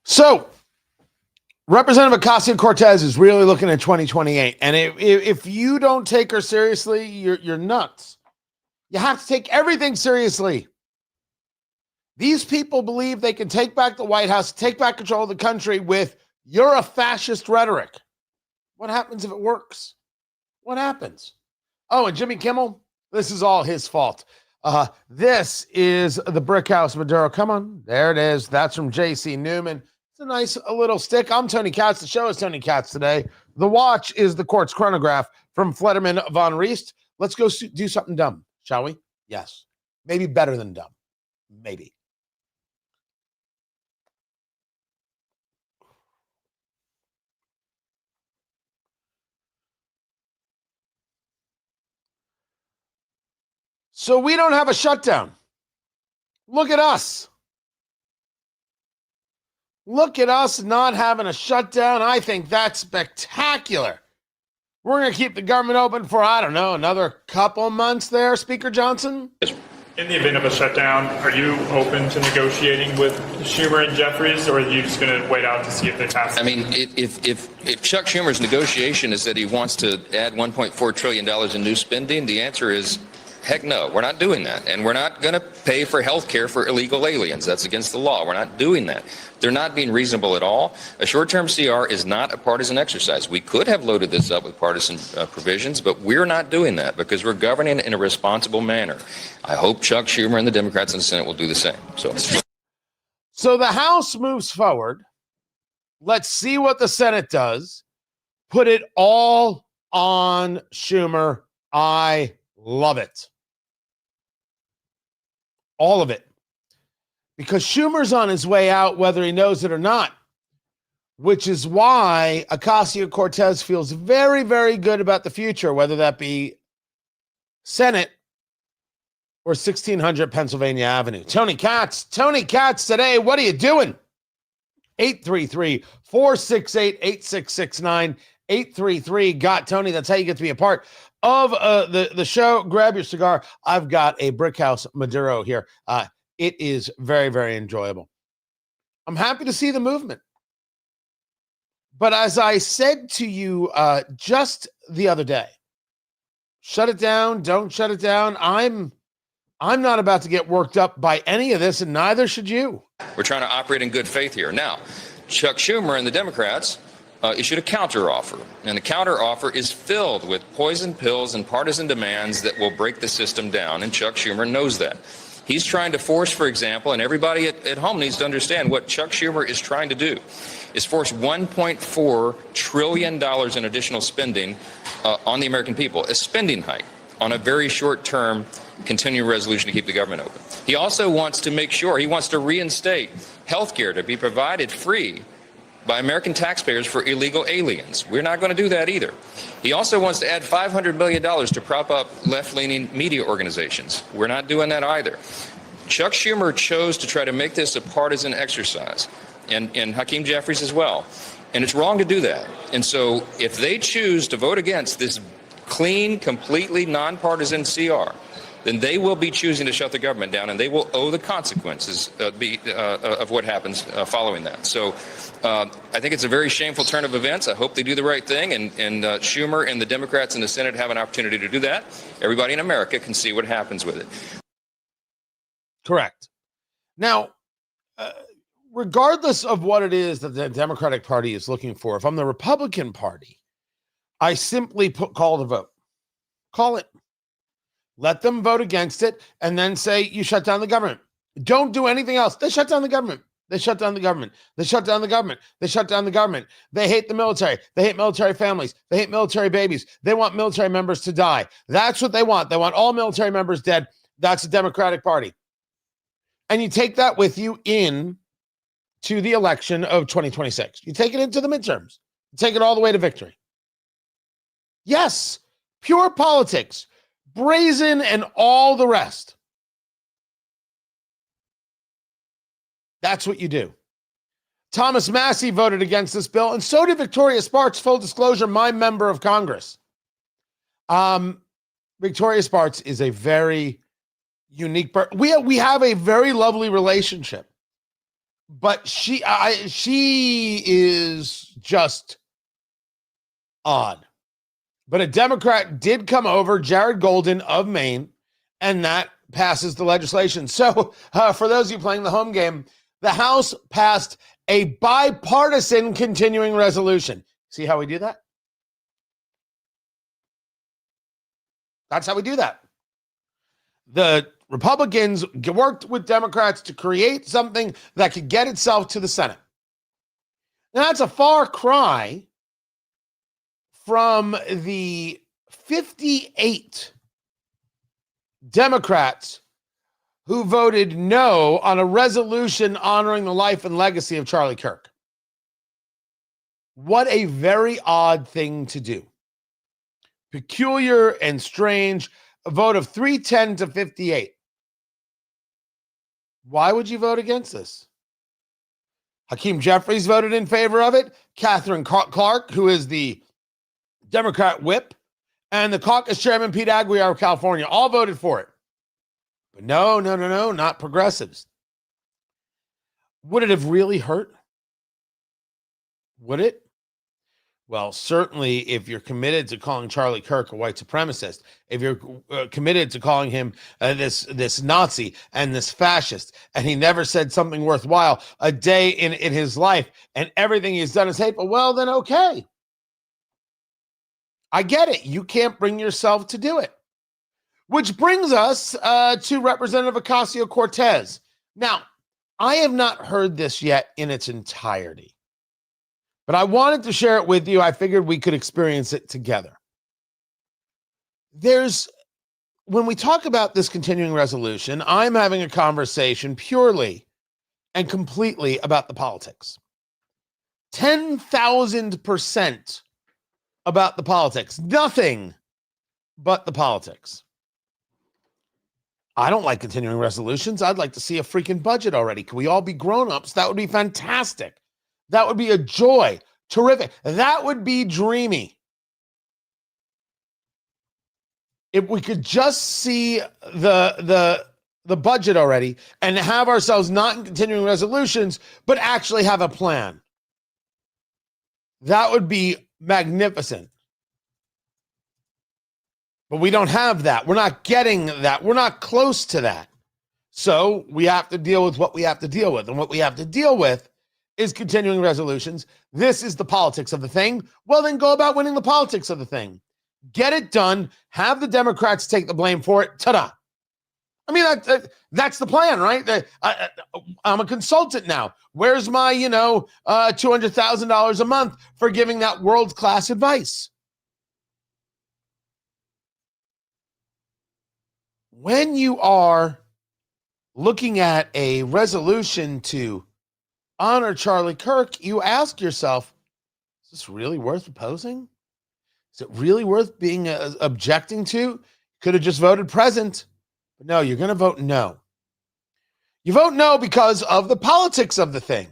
So, Representative Ocasio-Cortez is really looking at 2028. And if you don't take her seriously, you're nuts. You have to take everything seriously. These people believe they can take back the White House, take back control of the country with "you're a fascist" rhetoric. What happens if it works? What happens? Oh, and Jimmy Kimmel, this is all his fault. This is the Brick House Maduro. Come on, there it is. That's from J.C. Newman. It's a nice little stick. I'm Tony Katz. The show is Tony Katz today. The watch is the Quartz Chronograph from Flederman von Riest. Let's go do something dumb, shall we? Yes. Maybe better than dumb. Maybe. So we don't have a shutdown. Look at us. Look at us not having a shutdown. I think that's spectacular. We're going to keep the government open for, I don't know, another couple months there, Speaker Johnson? In the event of a shutdown, are you open to negotiating with Schumer and Jeffries, or are you just going to wait out to see if they pass? I mean, if Chuck Schumer's negotiation is that he wants to add $1.4 trillion in new spending, the answer is heck no, we're not doing that. And we're not going to pay for health care for illegal aliens. That's against the law. We're not doing that. They're not being reasonable at all. A short-term CR is not a partisan exercise. We could have loaded this up with partisan provisions, but we're not doing that because we're governing in a responsible manner. I hope Chuck Schumer and the Democrats in the Senate will do the same. So the House moves forward. Let's see what the Senate does. Put it all on Schumer. I love it. All of it. Because Schumer's on his way out, whether he knows it or not, which is why Ocasio-Cortez feels very, very good about the future, whether that be Senate or 1600 Pennsylvania Avenue. Tony Katz today. What are you doing? 833-468-8669. 833-GOT-TONY. That's how you get to be a part of the show. Grab your cigar. I've got a Brick House Maduro here. It is very, very enjoyable. I'm happy to see the movement. But as I said to you just the other day, shut it down, don't shut it down. I'm not about to get worked up by any of this, and neither should you. We're trying to operate in good faith here. Now, Chuck Schumer and the Democrats issued a counteroffer, and the counteroffer is filled with poison pills and partisan demands that will break the system down, and Chuck Schumer knows that. He's trying to force, for example, and everybody at home needs to understand what Chuck Schumer is trying to do, is force $1.4 trillion in additional spending on the American people, a spending hike on a very short-term continuing resolution to keep the government open. He also wants to make sure, he wants to reinstate health care to be provided free by American taxpayers for illegal aliens. We're not going to do that either. He also wants to add $500 million to prop up left-leaning media organizations. We're not doing that either. Chuck Schumer chose to try to make this a partisan exercise, and Hakeem Jeffries as well. And it's wrong to do that. And so if they choose to vote against this clean, completely nonpartisan CR, then they will be choosing to shut the government down, and they will owe the consequences of what happens following that. So I think it's a very shameful turn of events. I hope they do the right thing, and Schumer and the Democrats in the Senate have an opportunity to do that. Everybody in America can see what happens with it. Correct. Now, regardless of what it is that the Democratic Party is looking for, if I'm the Republican Party, I simply call the vote. Call it. Let them vote against it and then say, you shut down the government. Don't do anything else. They shut down the government. They shut down the government. They shut down the government. They shut down the government. They hate the military. They hate military families. They hate military babies. They want military members to die. That's what they want. They want all military members dead. That's the Democratic Party. And you take that with you in to the election of 2026. You take it into the midterms. You take it all the way to victory. Yes, pure politics. Brazen and all the rest. That's what you do. Thomas Massey voted against this bill, and so did Victoria Spartz, full disclosure, my member of Congress. Victoria Spartz is a very unique person. We have a very lovely relationship. But she is just odd. But a Democrat did come over, Jared Golden of Maine, and that passes the legislation. So for those of you playing the home game, the House passed a bipartisan continuing resolution. See how we do that? That's how we do that. The Republicans worked with Democrats to create something that could get itself to the Senate. Now, that's a far cry from the 58 Democrats who voted no on a resolution honoring the life and legacy of Charlie Kirk. What a very odd thing to do. Peculiar and strange. A vote of 310 to 58. Why would you vote against this? Hakeem Jeffries voted in favor of it. Catherine Clark, who is the Democrat whip, and the caucus chairman, Pete Aguilar of California, all voted for it. But no, not progressives. Would it have really hurt? Would it? Well, certainly if you're committed to calling Charlie Kirk a white supremacist, if you're committed to calling him this Nazi and this fascist, and he never said something worthwhile a day in his life, and everything he's done is hateful, well, then okay. I get it. You can't bring yourself to do it. Which brings us to Representative Ocasio-Cortez. Now, I have not heard this yet in its entirety, but I wanted to share it with you. I figured we could experience it together. When we talk about this continuing resolution, I'm having a conversation purely and completely about the politics. 10,000% about the politics. Nothing but the politics. I don't like continuing resolutions. I'd like to see a freaking budget already. Can we all be grown-ups? That would be fantastic. That would be a joy. Terrific. That would be dreamy. If we could just see the budget already and have ourselves not in continuing resolutions, but actually have a plan. That would be magnificent. But we don't have that. We're not getting that. We're not close to that. So we have to deal with what we have to deal with. And what we have to deal with is continuing resolutions. This is the politics of the thing. Well, then go about winning the politics of the thing. Get it done. Have the Democrats take the blame for it. Ta-da. I mean, that's the plan, right? I'm a consultant now. Where's my, $200,000 a month for giving that world-class advice? When you are looking at a resolution to honor Charlie Kirk, you ask yourself, is this really worth opposing? Is it really worth being objecting to? Could have just voted present. But no, you're going to vote no. You vote no because of the politics of the thing.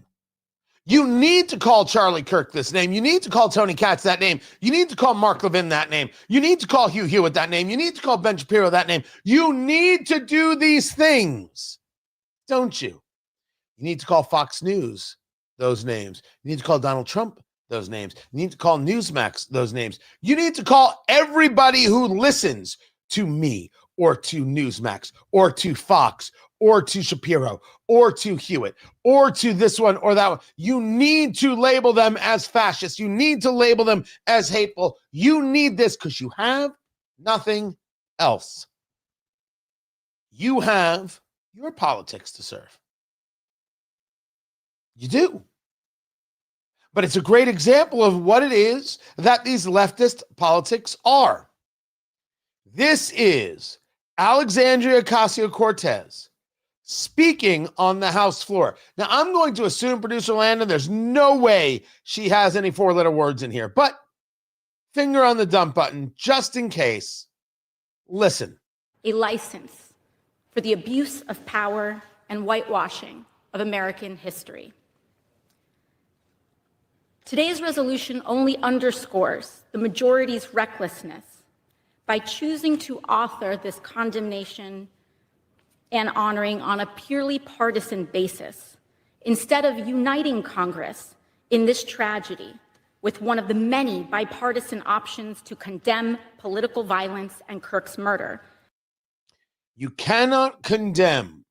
You need to call Charlie Kirk this name. You need to call Tony Katz that name. You need to call Mark Levin that name. You need to call Hugh Hewitt that name. You need to call Ben Shapiro that name. You need to do these things, don't you? You need to call Fox News those names. You need to call Donald Trump those names. You need to call Newsmax those names. You need to call everybody who listens to me or to Newsmax or to Fox or to Shapiro, or to Hewitt, or to this one or that one. You need to label them as fascists. You need to label them as hateful. You need this because you have nothing else. You have your politics to serve. You do. But it's a great example of what it is that these leftist politics are. This is Alexandria Ocasio-Cortez speaking on the House floor. Now, I'm going to assume, producer Landon, there's no way she has any four-letter words in here, but finger on the dump button just in case. Listen. A license for the abuse of power and whitewashing of American history. Today's resolution only underscores the majority's recklessness by choosing to author this condemnation and honoring on a purely partisan basis instead of uniting Congress in this tragedy with one of the many bipartisan options to condemn political violence and Kirk's murder. You cannot condemn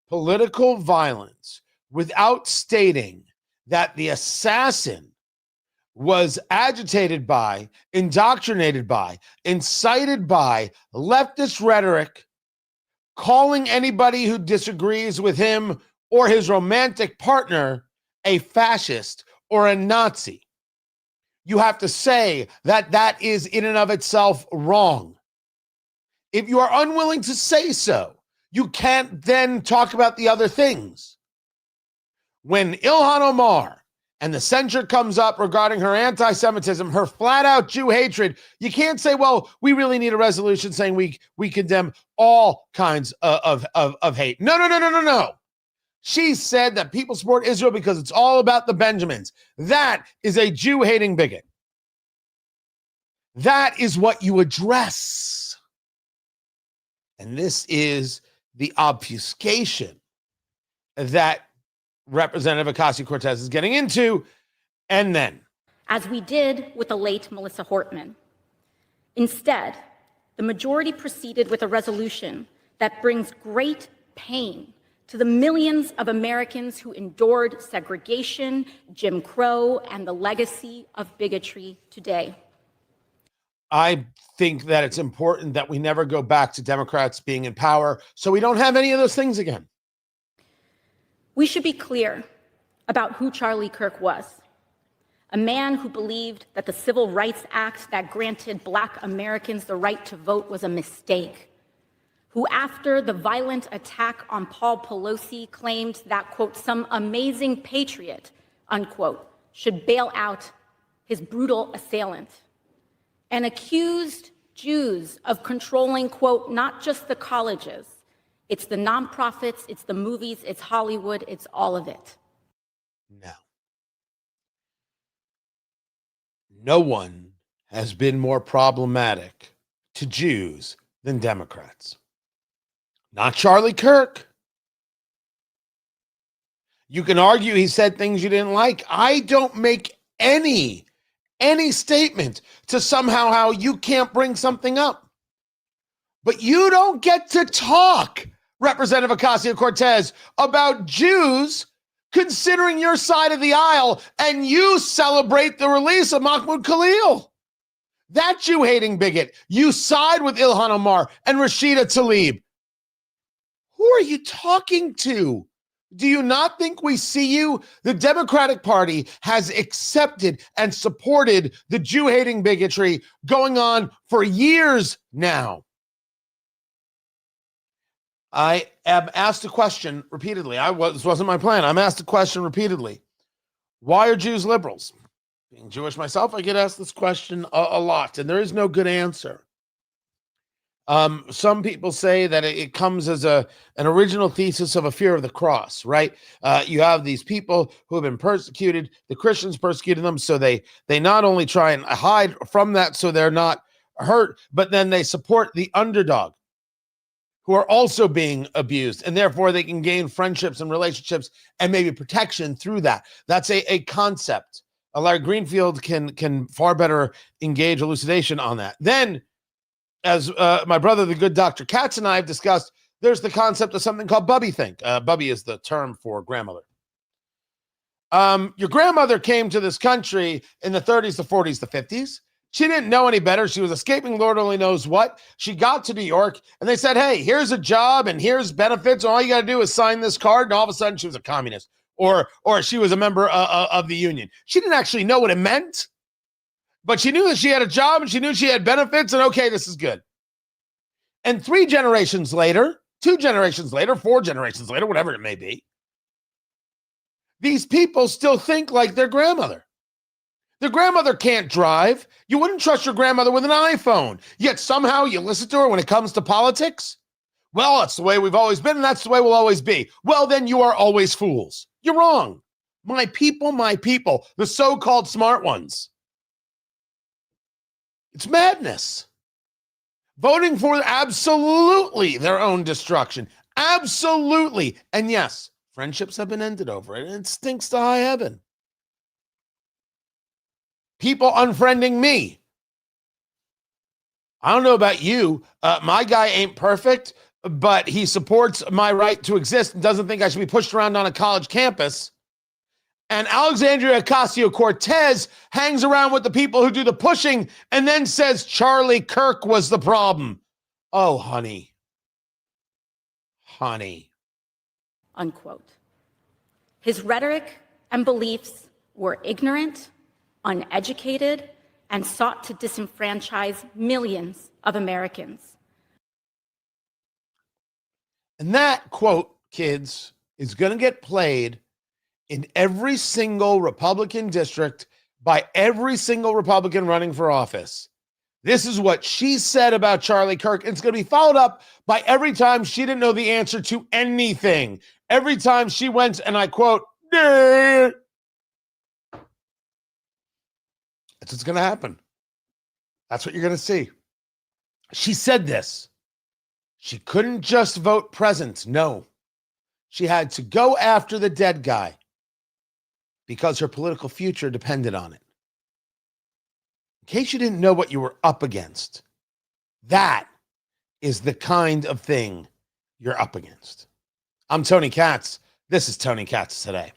political violence without stating that the assassin was agitated by, indoctrinated by, incited by leftist rhetoric, calling anybody who disagrees with him or his romantic partner a fascist or a Nazi. You have to say that that is in and of itself wrong. If you are unwilling to say so, you can't then talk about the other things. When Ilhan Omar and the censure comes up regarding her anti-Semitism, her flat-out Jew hatred, you can't say, well, we really need a resolution saying we condemn all kinds of hate. No. She said that people support Israel because it's all about the Benjamins. That is a Jew-hating bigot. That is what you address. And this is the obfuscation that Representative Ocasio-Cortez is getting into. And then, as we did with the late Melissa Hortman, instead, the majority proceeded with a resolution that brings great pain to the millions of Americans who endured segregation, Jim Crow, and the legacy of bigotry today. I think that it's important that we never go back to Democrats being in power so we don't have any of those things again. We should be clear about who Charlie Kirk was. A man who believed that the Civil Rights Act that granted Black Americans the right to vote was a mistake. Who, after the violent attack on Paul Pelosi, claimed that, quote, some amazing patriot, unquote, should bail out his brutal assailant. And accused Jews of controlling, quote, not just the colleges, it's the nonprofits, it's the movies, it's Hollywood, it's all of it. No one has been more problematic to Jews than Democrats. Not Charlie Kirk. You can argue he said things you didn't like. I don't make any statement to somehow how you can't bring something up. But you don't get to talk, Representative Ocasio-Cortez, about Jews considering your side of the aisle, and you celebrate the release of Mahmoud Khalil. That Jew-hating bigot. You side with Ilhan Omar and Rashida Tlaib. Who are you talking to? Do you not think we see you? The Democratic Party has accepted and supported the Jew-hating bigotry going on for years now. I am asked a question repeatedly. This wasn't my plan. I'm asked a question repeatedly. Why are Jews liberals? Being Jewish myself, I get asked this question a lot, and there is no good answer. Some people say that it comes as an original thesis of a fear of the cross, right? You have these people who have been persecuted. The Christians persecuted them, so they not only try and hide from that so they're not hurt, but then they support the underdog who are also being abused, and therefore they can gain friendships and relationships and maybe protection through that. That's a concept. Larry Greenfield can far better engage elucidation on that. Then, as my brother, the good Dr. Katz, and I have discussed, there's the concept of something called Bubby think. Bubby is the term for grandmother. Your grandmother came to this country in the 30s, the 40s, the 50s. She didn't know any better. She was escaping Lord only knows what. She got to New York, and they said, hey, here's a job, and here's benefits. And all you got to do is sign this card, and all of a sudden she was a communist, or she was a member of the union. She didn't actually know what it meant. But she knew that she had a job and she knew she had benefits, and okay, this is good. And 3 generations later, 2 generations later, 4 generations later, whatever it may be, these people still think like their grandmother. Their grandmother can't drive. You wouldn't trust your grandmother with an iPhone, yet somehow you listen to her when it comes to politics? Well, that's the way we've always been, and that's the way we'll always be. Well, then you are always fools. You're wrong. My people, the so-called smart ones. It's madness. Voting for absolutely their own destruction. Absolutely. And yes, Friendships have been ended over it, and it stinks to high heaven. People unfriending me. I don't know about you. My guy ain't perfect, but he supports my right to exist and doesn't think I should be pushed around on a college campus. And Alexandria Ocasio-Cortez hangs around with the people who do the pushing and then says Charlie Kirk was the problem. Oh, honey. Honey. Unquote. His rhetoric and beliefs were ignorant, uneducated, and sought to disenfranchise millions of Americans. And that quote, kids, is going to get played in every single Republican district by every single Republican running for office. This is what she said about Charlie Kirk. It's going to be followed up by every time she didn't know the answer to anything. Every time she went, and I quote, "Nah." That's what's going to happen. That's what you're going to see. She said this. She couldn't just vote present. No. She had to go after the dead guy because her political future depended on it. In case you didn't know what you were up against, that is the kind of thing you're up against. I'm Tony Katz. This is Tony Katz Today.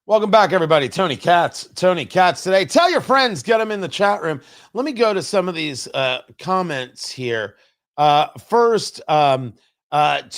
Welcome back, everybody. Tony Katz Today. Tell your friends, get them in the chat room. Let me go to some of these comments here. First, to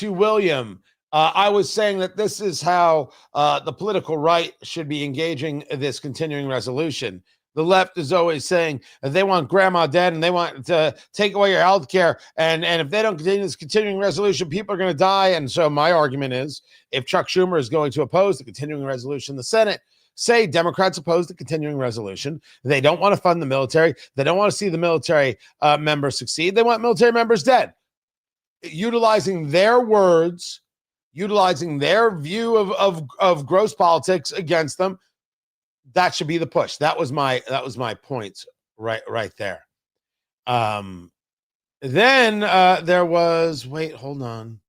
William, I was saying that this is how the political right should be engaging this continuing resolution. The left is always saying that they want grandma dead and they want to take away your health care. And if they don't continue this continuing resolution, people are going to die. And so my argument is, if Chuck Schumer is going to oppose the continuing resolution in the Senate, say Democrats oppose the continuing resolution. They don't want to fund the military. They don't want to see the military members succeed. They want military members dead. Utilizing their words, utilizing their view of gross politics against them. That should be the push. That was my point right there. Then there was, wait, hold on.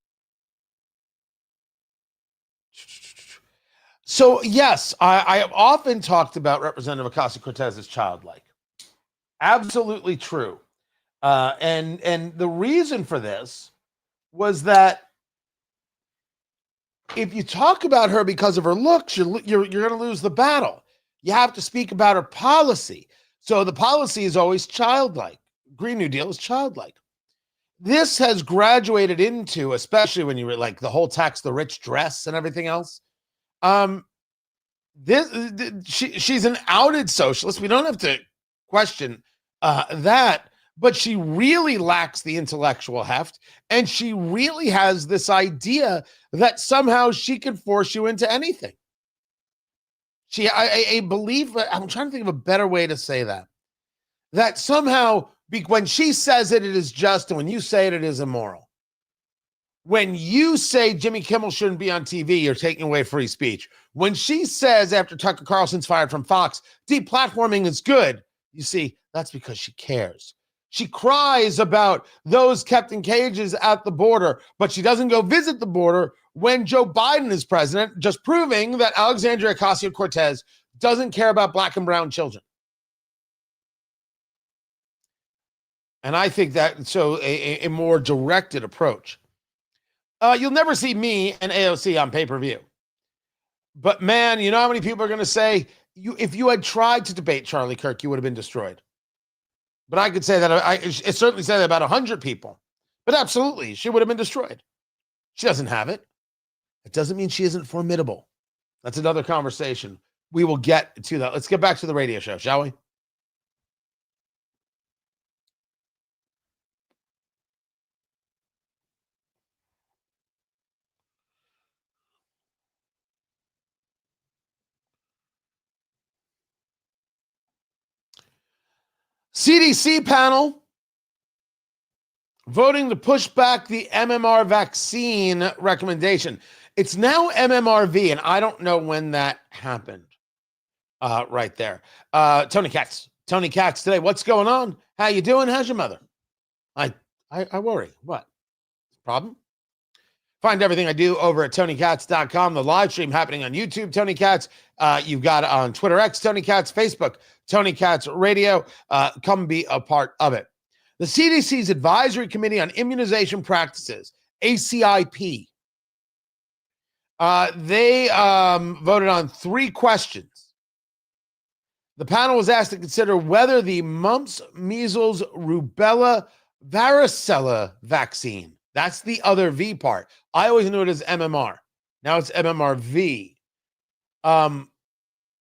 So yes, I have often talked about Representative Ocasio-Cortez as childlike. Absolutely true. And the reason for this was that if you talk about her because of her looks, you're going to lose the battle. You have to speak about her policy. So the policy is always childlike. Green New Deal is childlike. This has graduated into, especially when you were like the whole tax the rich dress and everything else. She's an outed socialist. We don't have to question that, but she really lacks the intellectual heft, and she really has this idea that somehow she can force you into anything. A belief, I'm trying to think of a better way to say that somehow when she says it, it is just, and when you say it, it is immoral. When you say Jimmy Kimmel shouldn't be on TV, you're taking away free speech. When she says after Tucker Carlson's fired from Fox, deplatforming is good, you see, that's because she cares. She cries about those kept in cages at the border, but she doesn't go visit the border when Joe Biden is president, just proving that Alexandria Ocasio-Cortez doesn't care about black and brown children. And I think that a more directed approach. You'll never see me and AOC on pay-per-view. But man, you know how many people are going to say, if you had tried to debate Charlie Kirk, you would have been destroyed. But I could say that, I certainly say that about 100 people. But absolutely, she would have been destroyed. She doesn't have it. It doesn't mean she isn't formidable. That's another conversation. We will get to that. Let's get back to the radio show, shall we? CDC panel voting to push back the MMR vaccine recommendation. It's now MMRV, and I don't know when that happened. Right there. Tony Katz today. What's going on? How you doing? How's your mother? I worry. What? Problem? Find everything I do over at TonyKatz.com. The live stream happening on YouTube, Tony Katz. You've got on Twitter X, Tony Katz, Facebook, Tony Katz Radio. Come be a part of it. The CDC's Advisory Committee on Immunization Practices, ACIP, they voted on 3 questions. The panel was asked to consider whether the mumps, measles, rubella, varicella vaccine, that's the other V part. I always knew it as MMR. Now it's MMRV.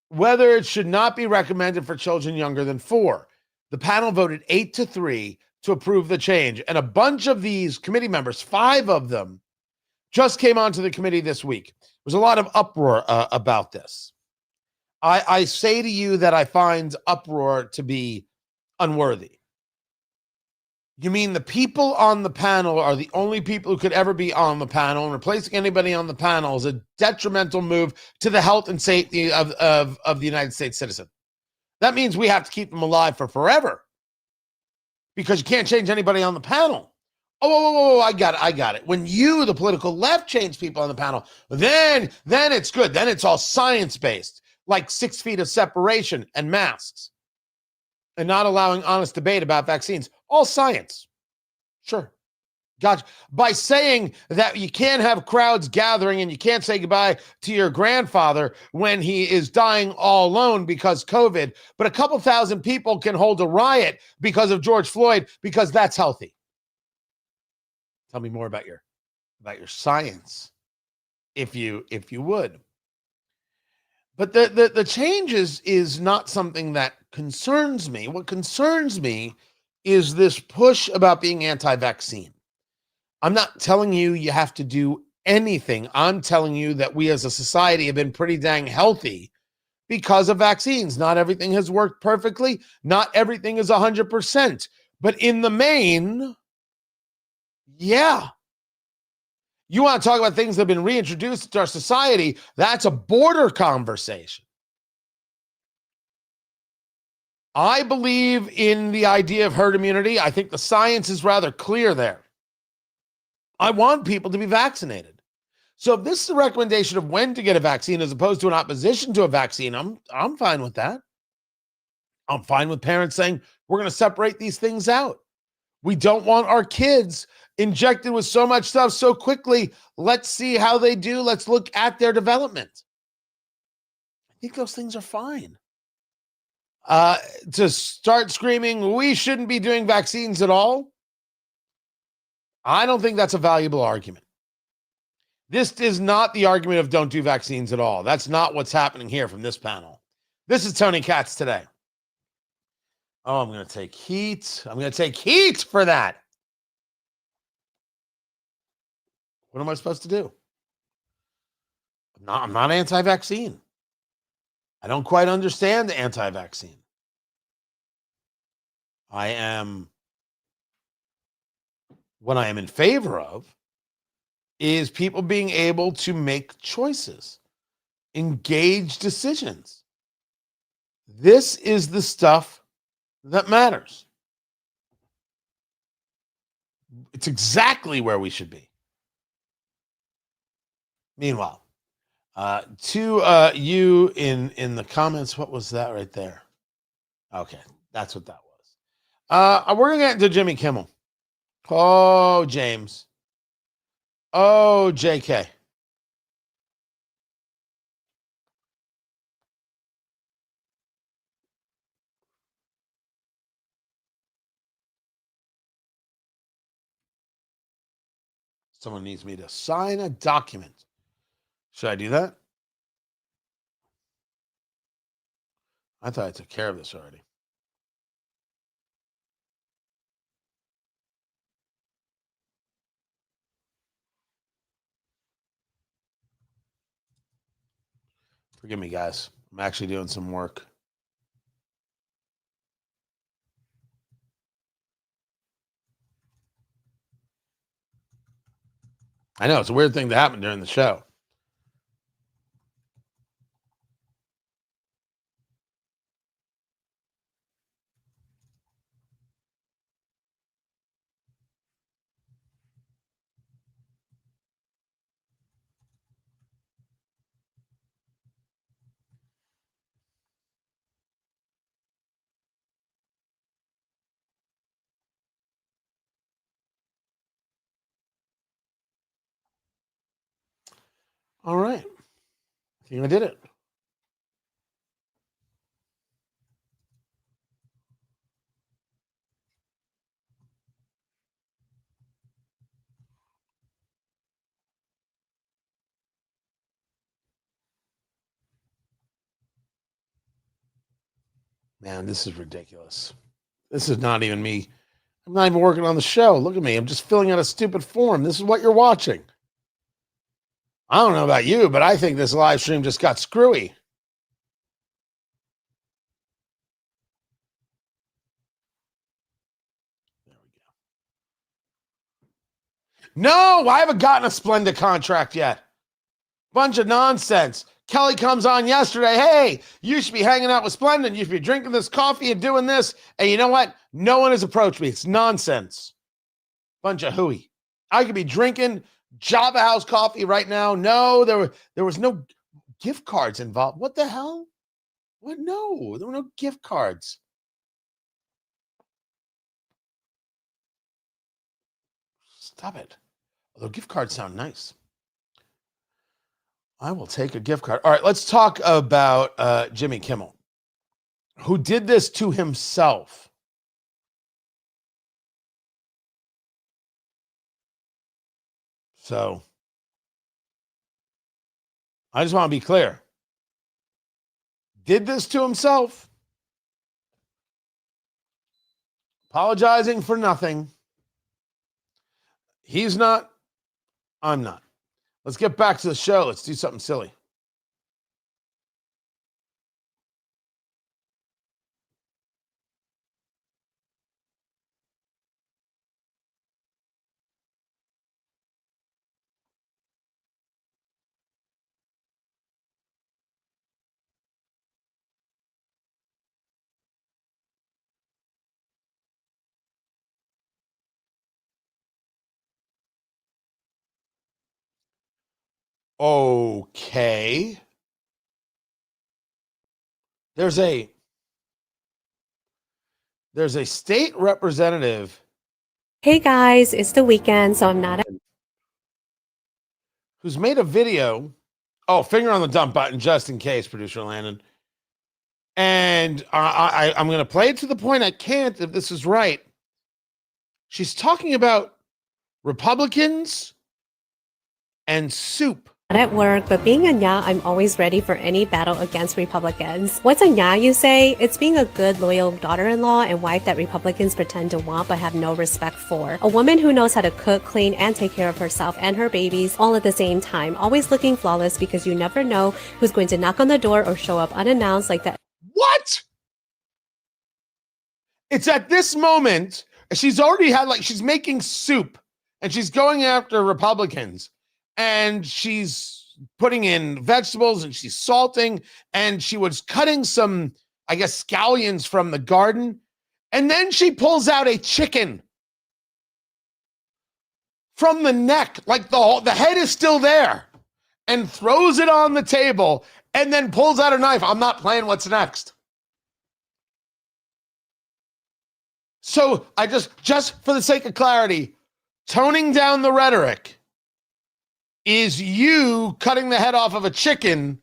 Whether it should not be recommended for children younger than 4. The panel voted 8-3 to approve the change. And a bunch of these committee members, 5 of them, just came onto the committee this week. There's a lot of uproar about this. I say to you that I find uproar to be unworthy. You mean the people on the panel are the only people who could ever be on the panel, and replacing anybody on the panel is a detrimental move to the health and safety of the United States citizen. That means we have to keep them alive for forever because you can't change anybody on the panel. Oh, I got it. When you, the political left, change people on the panel, then it's good. Then it's all science-based, like 6 feet of separation and masks and not allowing honest debate about vaccines. All science. Sure. Gotcha. By saying that you can't have crowds gathering and you can't say goodbye to your grandfather when he is dying all alone because COVID, but a couple thousand people can hold a riot because of George Floyd because that's healthy. Tell me more about your science, if you would. But the change is not something that concerns me. What concerns me is this push about being anti-vaccine. I'm not telling you have to do anything. I'm telling you that we as a society have been pretty dang healthy because of vaccines. Not everything has worked perfectly. Not everything is 100%. But in the main, yeah. You want to talk about things that have been reintroduced to our society, that's a border conversation. I believe in the idea of herd immunity. I think the science is rather clear there. I want people to be vaccinated. So if this is a recommendation of when to get a vaccine as opposed to an opposition to a vaccine, I'm fine with that. I'm fine with parents saying we're going to separate these things out. We don't want our kids injected with so much stuff so quickly. Let's see how they do. Let's look at their development. I think those things are fine. To start screaming, we shouldn't be doing vaccines at all, I don't think that's a valuable argument. This is not the argument of don't do vaccines at all. That's not what's happening here from this panel. This is Tony Katz today. Oh, I'm going to take heat. I'm going to take heat for that. What am I supposed to do? I'm not anti-vaccine. I don't quite understand the anti-vaccine. What I am in favor of is people being able to make choices, engage decisions. This is the stuff that matters. It's exactly where we should be. Meanwhile, to you in the comments, what was that right there? Okay, that's what that was. We're gonna get into Jimmy Kimmel. Oh, James. Oh, JK. Someone needs me to sign a document. Should I do that? I thought I took care of this already. Forgive me, guys. I'm actually doing some work. I know it's a weird thing to happen during the show. All right. I think I did it. Man, this is ridiculous. This is not even me. I'm not even working on the show. Look at me. I'm just filling out a stupid form. This is what you're watching. I don't know about you, but I think this live stream just got screwy. There we go. No, I haven't gotten a Splenda contract yet. Bunch of nonsense. Kelly comes on yesterday. Hey, you should be hanging out with Splenda and you should be drinking this coffee and doing this. And you know what? No one has approached me. It's nonsense. Bunch of hooey. I could be drinking Java House coffee right now. No, there was no gift cards involved. What the hell? What? No, there were no gift cards. Stop it. Although gift cards sound nice. I will take a gift card. All right, let's talk about Jimmy Kimmel, who did this to himself. So I just want to be clear. Did this to himself. Apologizing for nothing. He's not. I'm not. Let's get back to the show. Let's do something silly. Okay. There's a state representative. Hey guys, it's the weekend, so I'm not. Who's made a video. Oh, finger on the dump button, just in case, producer Landon. And I'm going to play it to the point I can't if this is right. She's talking about Republicans and soup. At work, but being a nya, I'm always ready for any battle against Republicans. What's a nya, you say? It's being a good, loyal daughter-in-law and wife that Republicans pretend to want but have no respect for. A woman who knows how to cook, clean, and take care of herself and her babies all at the same time, always looking flawless because you never know who's going to knock on the door or show up unannounced like that. What? It's at this moment, she's already had, she's making soup and she's going after Republicans. And she's putting in vegetables and she's salting and she was cutting some, I guess, scallions from the garden. And then she pulls out a chicken. from the neck, like the head is still there, and throws it on the table and then pulls out a knife. I'm not playing what's next. So I just for the sake of clarity, toning down the rhetoric is you cutting the head off of a chicken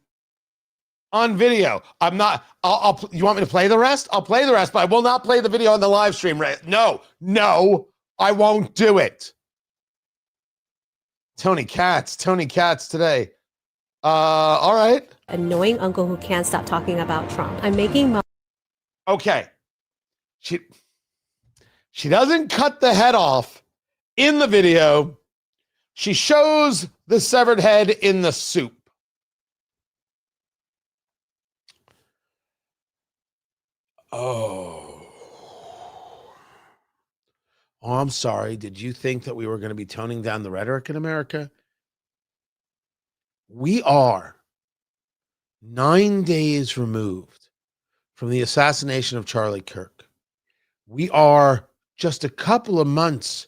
on video. I'm not, you want me to play the rest? I'll play the rest, but I will not play the video on the live stream. No, I won't do it. Tony Katz today. All right. Annoying uncle who can't stop talking about Trump. I'm making Okay. She doesn't cut the head off in the video. She shows the severed head in the soup. Oh, I'm sorry. Did you think that we were going to be toning down the rhetoric in America? We are 9 days removed from the assassination of Charlie Kirk. We are just a couple of months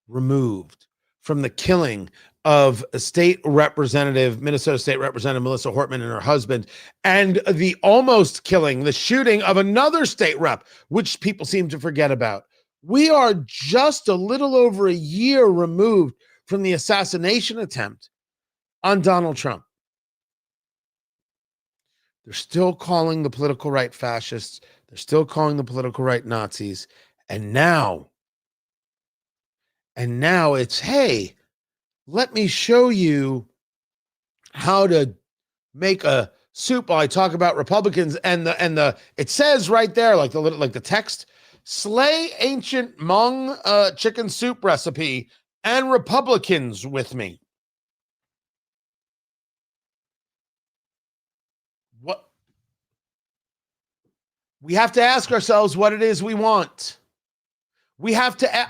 removed from the killing of a Minnesota State Representative Melissa Hortman and her husband, and the almost killing, the shooting of another state rep, which people seem to forget about. We are just a little over a year removed from the assassination attempt on Donald Trump. They're still calling the political right fascists. They're still calling the political right Nazis. And now it's, hey, let me show you how to make a soup while I talk about Republicans. And it says right there, like the text, slay ancient Hmong chicken soup recipe and Republicans with me. What? We have to ask ourselves what it is we want. We have to.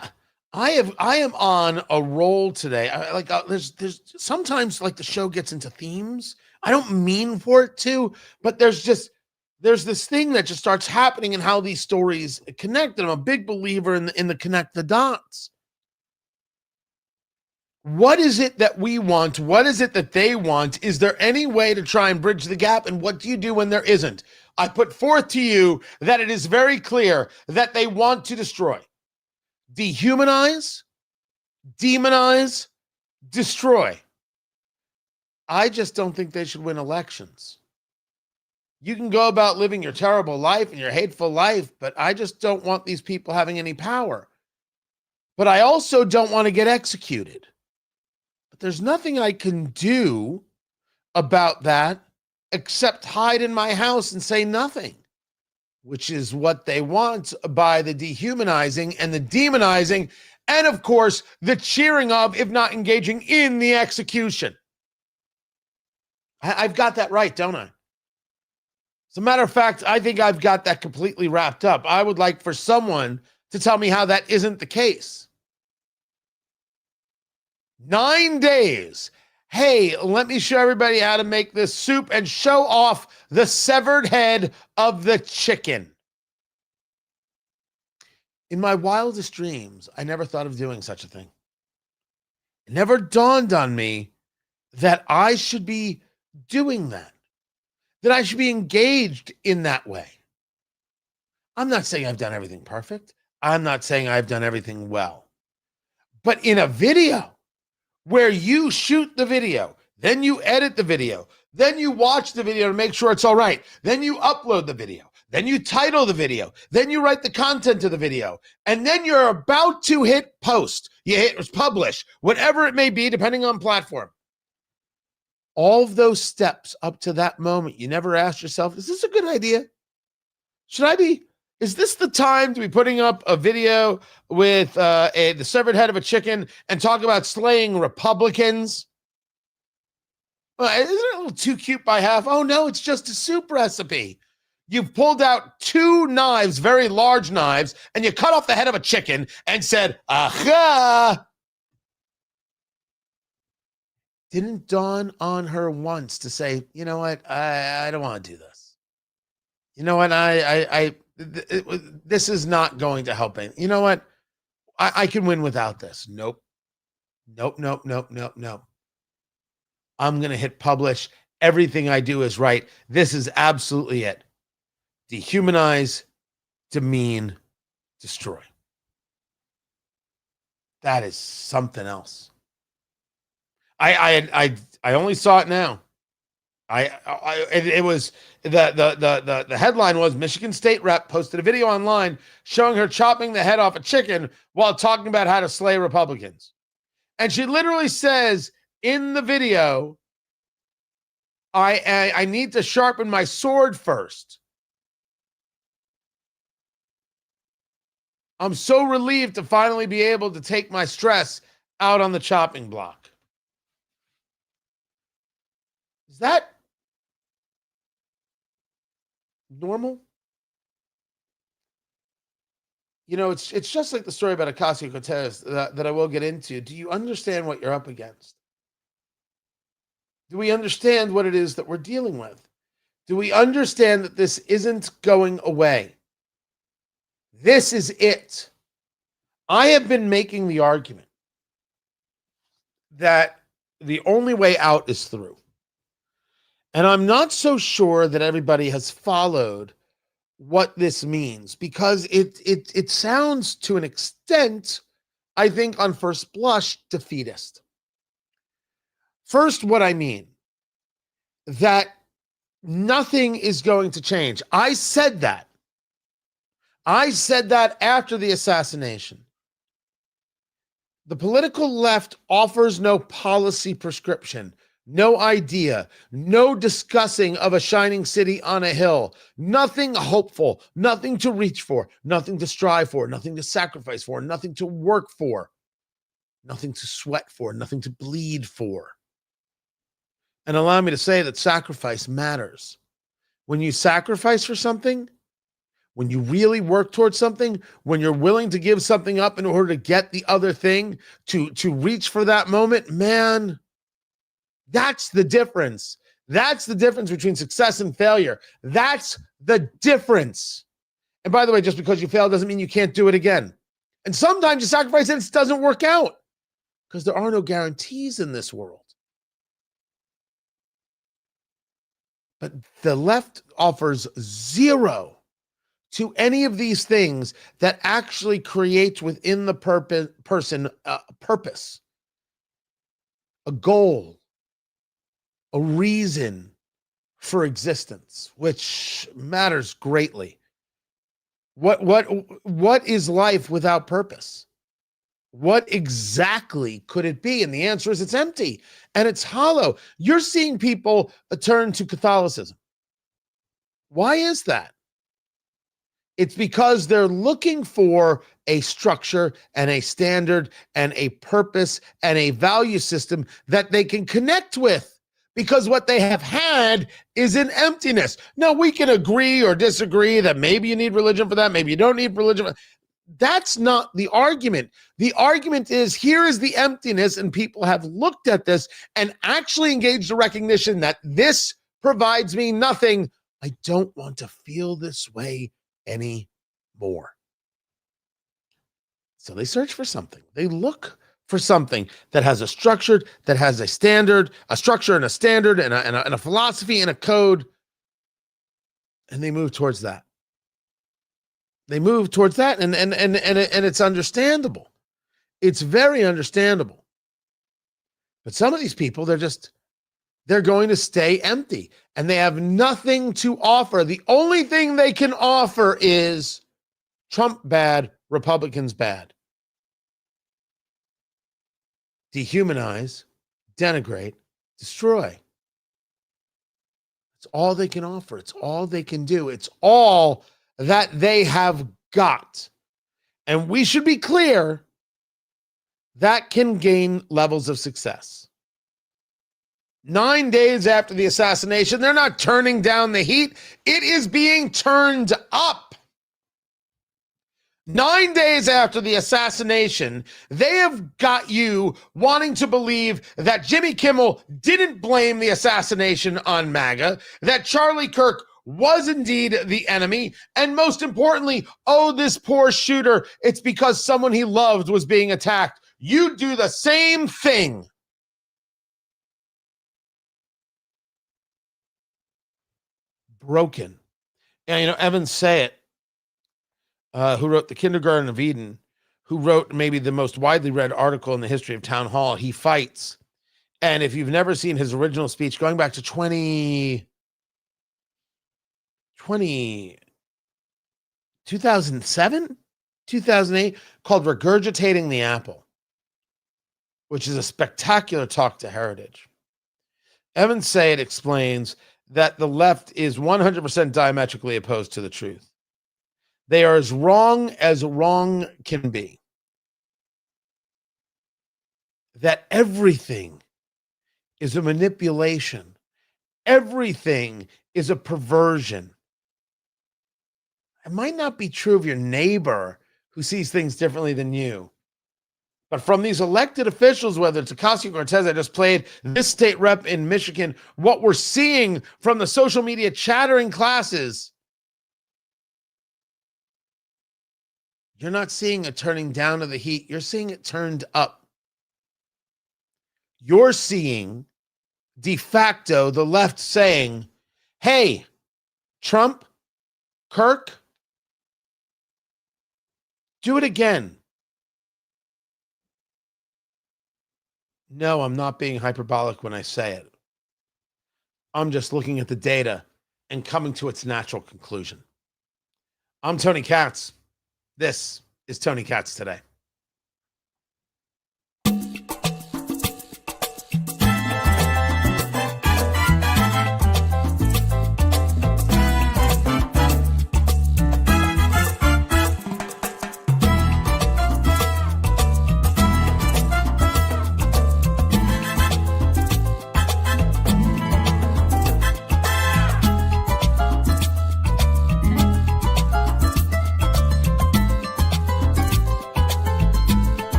I am on a roll today. There's sometimes like the show gets into themes. I don't mean for it to, but there's this thing that just starts happening in how these stories connect. And I'm a big believer in the connect the dots. What is it that we want? What is it that they want? Is there any way to try and bridge the gap? And what do you do when there isn't? I put forth to you that it is very clear that they want to destroy, dehumanize, demonize, destroy. I just don't think they should win elections. You can go about living your terrible life and your hateful life, but I just don't want these people having any power. But I also don't want to get executed. But there's nothing I can do about that except hide in my house and say nothing, which is what they want by the dehumanizing and the demonizing, and of course, the cheering of, if not engaging in, the execution. I've got that right, don't I? As a matter of fact, I think I've got that completely wrapped up. I would like for someone to tell me how that isn't the case. 9 days. Hey, let me show everybody how to make this soup and show off the severed head of the chicken. In my wildest dreams, I never thought of doing such a thing. It never dawned on me that I should be doing that I should be engaged in that way. I'm not saying I've done everything perfect. I'm not saying I've done everything well. But in a video where you shoot the video, then you edit the video, then you watch the video to make sure it's all right, then you upload the video, then you title the video, then you write the content of the video, and then you're about to hit post. You hit publish, whatever it may be, depending on platform. All of those steps up to that moment, you never asked yourself, is this a good idea? Is this the time to be putting up a video with the severed head of a chicken and talk about slaying Republicans? Isn't it a little too cute by half? Oh no, it's just a soup recipe. You've pulled out 2 knives, very large knives, and you cut off the head of a chicken and said, aha! Didn't dawn on her once to say, you know what, I don't want to do this. You know what, this is not going to help anything. You know what, I can win without this. Nope. Nope, nope, nope, nope, nope. I'm going to hit publish. Everything I do is right. This is absolutely it. Dehumanize, demean, destroy. That is something else. I only saw it now. It was the headline was Michigan State rep posted a video online showing her chopping the head off a chicken while talking about how to slay Republicans. And she literally says in the video, I need to sharpen my sword first. I'm so relieved to finally be able to take my stress out on the chopping block. Is that normal? You know, it's just like the story about Ocasio-Cortez that I will get into. Do you understand what you're up against? Do we understand what it is that we're dealing with? Do we understand that this isn't going away? This is it. I have been making the argument that the only way out is through. And I'm not so sure that everybody has followed what this means, because it sounds to an extent, I think on first blush, defeatist. First, what I mean, that nothing is going to change. I said that after the assassination. The political left offers no policy prescription, no idea, no discussing of a shining city on a hill, nothing hopeful, nothing to reach for, nothing to strive for, nothing to sacrifice for, nothing to work for, nothing to sweat for, nothing to bleed for. And allow me to say that sacrifice matters. When you sacrifice for something, when you really work towards something, when you're willing to give something up in order to get the other thing, to reach for that moment, man, that's the difference. That's the difference between success and failure. That's the difference. And by the way, just because you fail doesn't mean you can't do it again. And sometimes you sacrifice and it doesn't work out, because there are no guarantees in this world. But the left offers zero to any of these things that actually creates within the person a purpose, a goal, a reason for existence, which matters greatly. What is life without purpose? What exactly could it be? And the answer is it's empty and it's hollow. You're seeing people turn to Catholicism. Why is that? It's because they're looking for a structure and a standard and a purpose and a value system that they can connect with, because what they have had is an emptiness. Now, we can agree or disagree that maybe you need religion for that, maybe you don't need religion. That's not the argument. The argument is, here is the emptiness, and people have looked at this and actually engaged the recognition that this provides me nothing. I don't want to feel this way anymore. So they search for something. They look for something that has a structure, that has a standard, a structure and a standard and a philosophy and a code. And they move towards that. They move towards that, and it's understandable. It's very understandable. But some of these people, they're going to stay empty, and they have nothing to offer. The only thing they can offer is Trump bad, Republicans bad. Dehumanize, denigrate, destroy. It's all they can offer. It's all they can do. It's all that they have got. And we should be clear, that can gain levels of success. 9 days after the assassination, they're not turning down the heat. It is being turned up. 9 days after the assassination, they have got you wanting to believe that Jimmy Kimmel didn't blame the assassination on MAGA, that Charlie Kirk was indeed the enemy, and most importantly, oh, this poor shooter, it's because someone he loved was being attacked. You do the same thing. Broken. And, Evan Sayet, who wrote The Kindergarten of Eden, who wrote maybe the most widely read article in the history of Town Hall, he fights. And if you've never seen his original speech, going back to 2007, 2008, called Regurgitating the Apple, which is a spectacular talk to heritage. Evan Sayed explains that the left is 100% diametrically opposed to the truth. They are as wrong can be. That everything is a manipulation. Everything is a perversion. It might not be true of your neighbor who sees things differently than you. But from these elected officials, whether it's Ocasio-Cortez, I just played, this state rep in Michigan, what we're seeing from the social media chattering classes, you're not seeing a turning down of the heat. You're seeing it turned up. You're seeing de facto the left saying, hey, Trump, Kirk, do it again. No, I'm not being hyperbolic when I say it. I'm just looking at the data and coming to its natural conclusion. I'm Tony Katz. This is Tony Katz Today.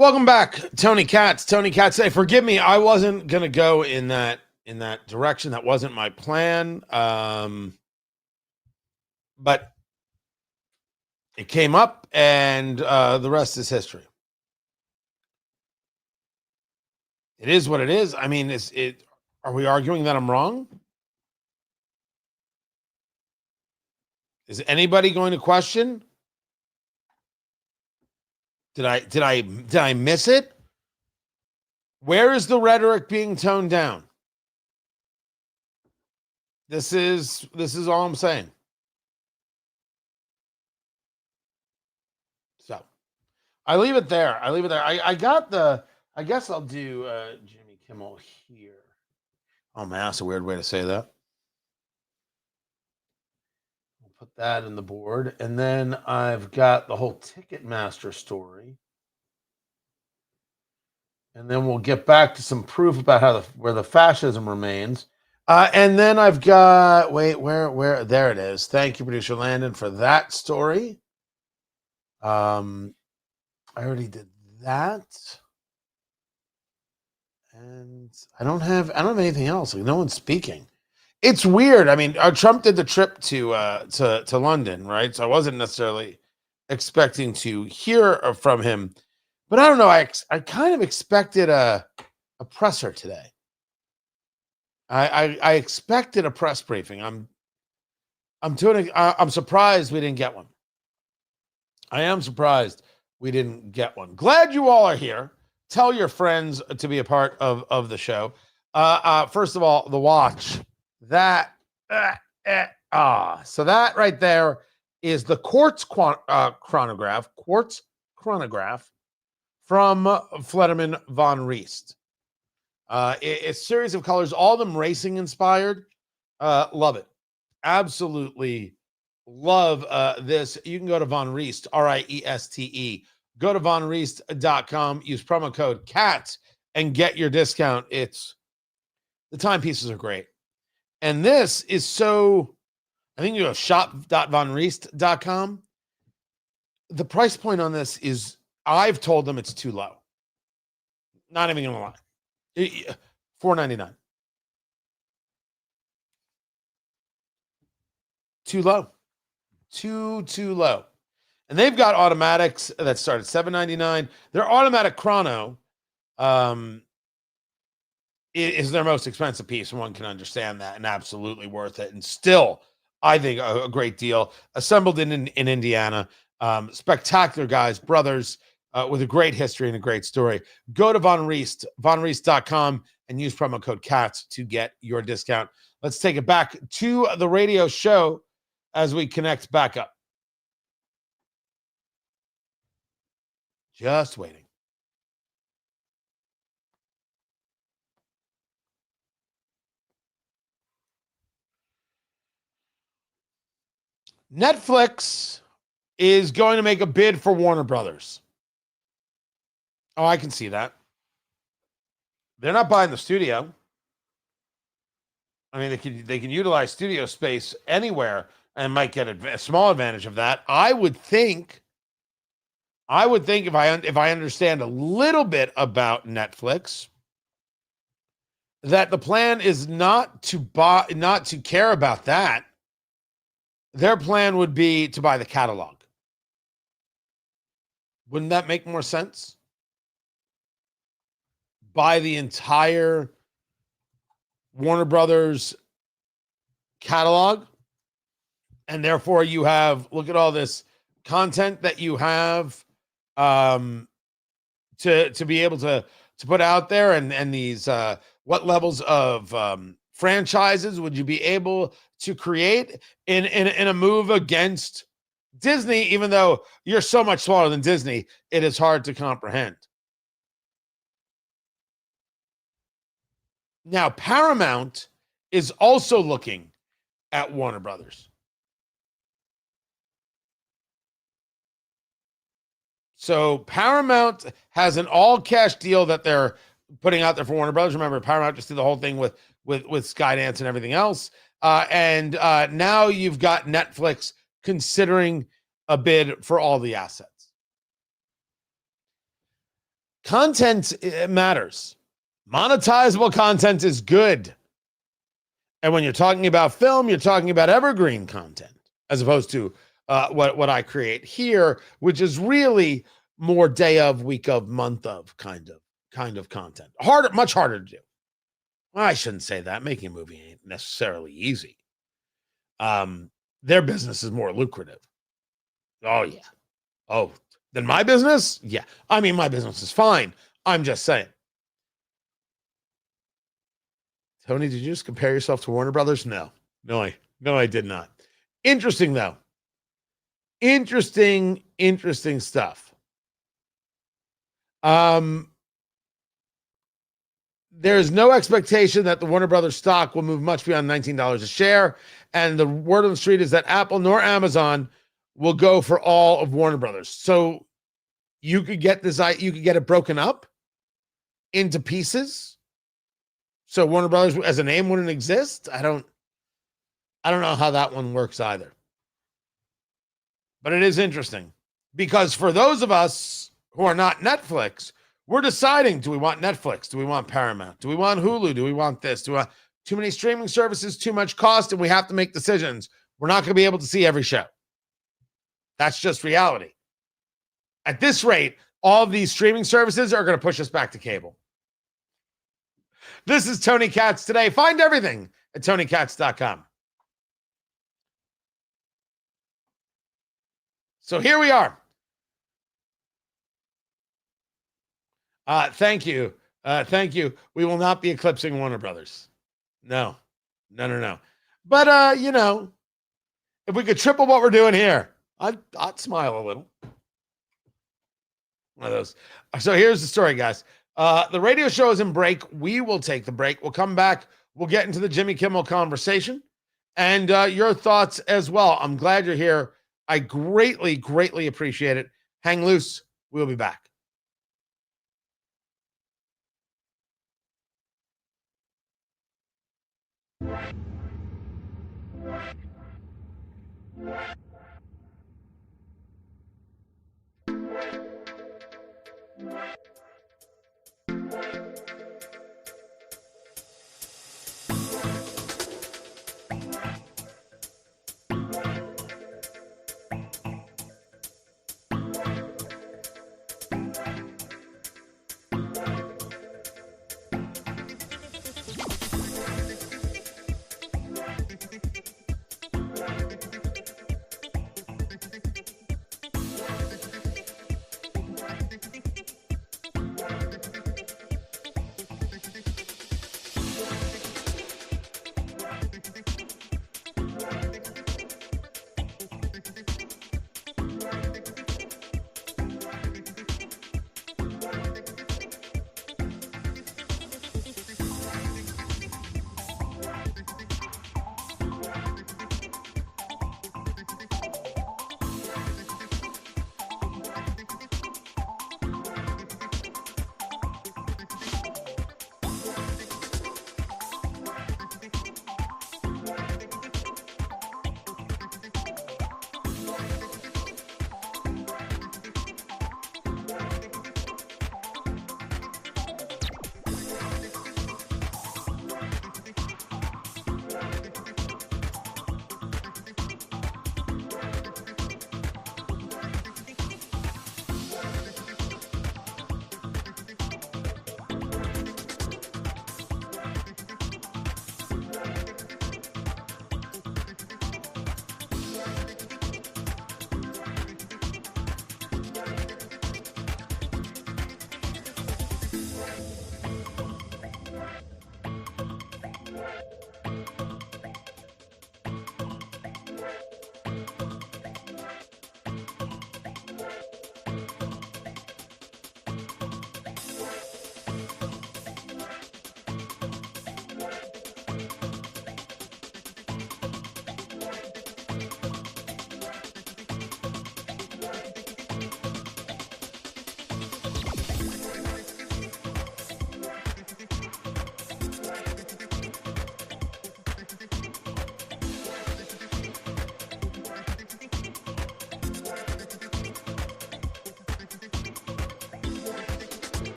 Welcome back, Tony Katz. Tony Katz, say, forgive me, I wasn't gonna go in that direction. That wasn't my plan. But it came up, and the rest is history. It is what it is. I mean, are we arguing that I'm wrong? Is anybody going to question? Did I miss it? Where is the rhetoric being toned down? This is all I'm saying. So I leave it there. I guess I'll do Jimmy Kimmel here. Oh man, that's a weird way to say that. Put that in the board. And then I've got the whole Ticketmaster story. And then we'll get back to some proof about where the fascism remains. And then I've got, where, there it is. Thank you, producer Landon, for that story. I already did that. And I don't have anything else. Like, no one's speaking. It's weird. I mean, Trump did the trip to London, right? So I wasn't necessarily expecting to hear from him, but I don't know. I kind of expected a presser today. I expected a press briefing. I'm surprised we didn't get one. I am surprised we didn't get one. Glad you all are here. Tell your friends to be a part of the show. First of all, the watch. So that right there is the Quartz chronograph. Quartz chronograph from Flederman von Riest. It's a series of colors, all of them racing inspired. Love it. Absolutely love this. You can go to Von Riest, Rieste. Go to vonriest.com, use promo code CAT and get your discount. The timepieces are great. And this is so, I think you go shop.vonriest.com. The price point on this is, I've told them it's too low. Not even gonna lie. $4.99. Too low. Too low. And they've got automatics that start at $7.99. Their automatic chrono is their most expensive piece. One can understand that, and absolutely worth it. And still, I think a great deal. Assembled in Indiana. Spectacular guys, brothers, with a great history and a great story. Go to Von Riest, vonriest.com, and use promo code CATS to get your discount. Let's take it back to the radio show as we connect back up. Just waiting. Netflix is going to make a bid for Warner Brothers. Oh, I can see that. They're not buying the studio. I mean, they can utilize studio space anywhere and might get a small advantage of that. I would think if I understand a little bit about Netflix, that the plan is not to care about that. Their plan would be to buy the catalog. Wouldn't that make more sense? Buy the entire Warner Brothers catalog, and therefore you have, look at all this content that you have to be able to put out there, and these what levels of franchises would you be able to create in a move against Disney? Even though you're so much smaller than Disney, it is hard to comprehend. Now, Paramount is also looking at Warner Brothers. So Paramount has an all-cash deal that they're putting out there for Warner Brothers. Remember, Paramount just did the whole thing with Skydance and everything else. And now you've got Netflix considering a bid for all the assets. Content matters. Monetizable content is good. And when you're talking about film, you're talking about evergreen content, as opposed to what I create here, which is really more day of, week of, month of kind of content. Much harder to do. Well, I shouldn't say that. Making a movie ain't necessarily easy. Their business is more lucrative. Oh, yeah. Oh, then my business? Yeah. I mean, my business is fine. I'm just saying. Tony, did you just compare yourself to Warner Brothers? No, I did not. Interesting, though. Interesting stuff. There's no expectation that the Warner Brothers stock will move much beyond $19 a share. And the word on the street is that Apple nor Amazon will go for all of Warner Brothers. So you could get it broken up into pieces. So Warner Brothers as a name wouldn't exist. I don't know how that one works either. But it is interesting because for those of us who are not Netflix, we're deciding, do we want Netflix? Do we want Paramount? Do we want Hulu? Do we want this? Do Too many streaming services, too much cost, and we have to make decisions. We're not going to be able to see every show. That's just reality. At this rate, all of these streaming services are going to push us back to cable. This is Tony Katz Today. Find everything at TonyKatz.com. So here we are. Thank you. Thank you. We will not be eclipsing Warner Brothers. No. But, if we could triple what we're doing here, I'd smile a little. One of those. So here's the story, guys. The radio show is in break. We will take the break. We'll come back. We'll get into the Jimmy Kimmel conversation and your thoughts as well. I'm glad you're here. I greatly, greatly appreciate it. Hang loose. We'll be back.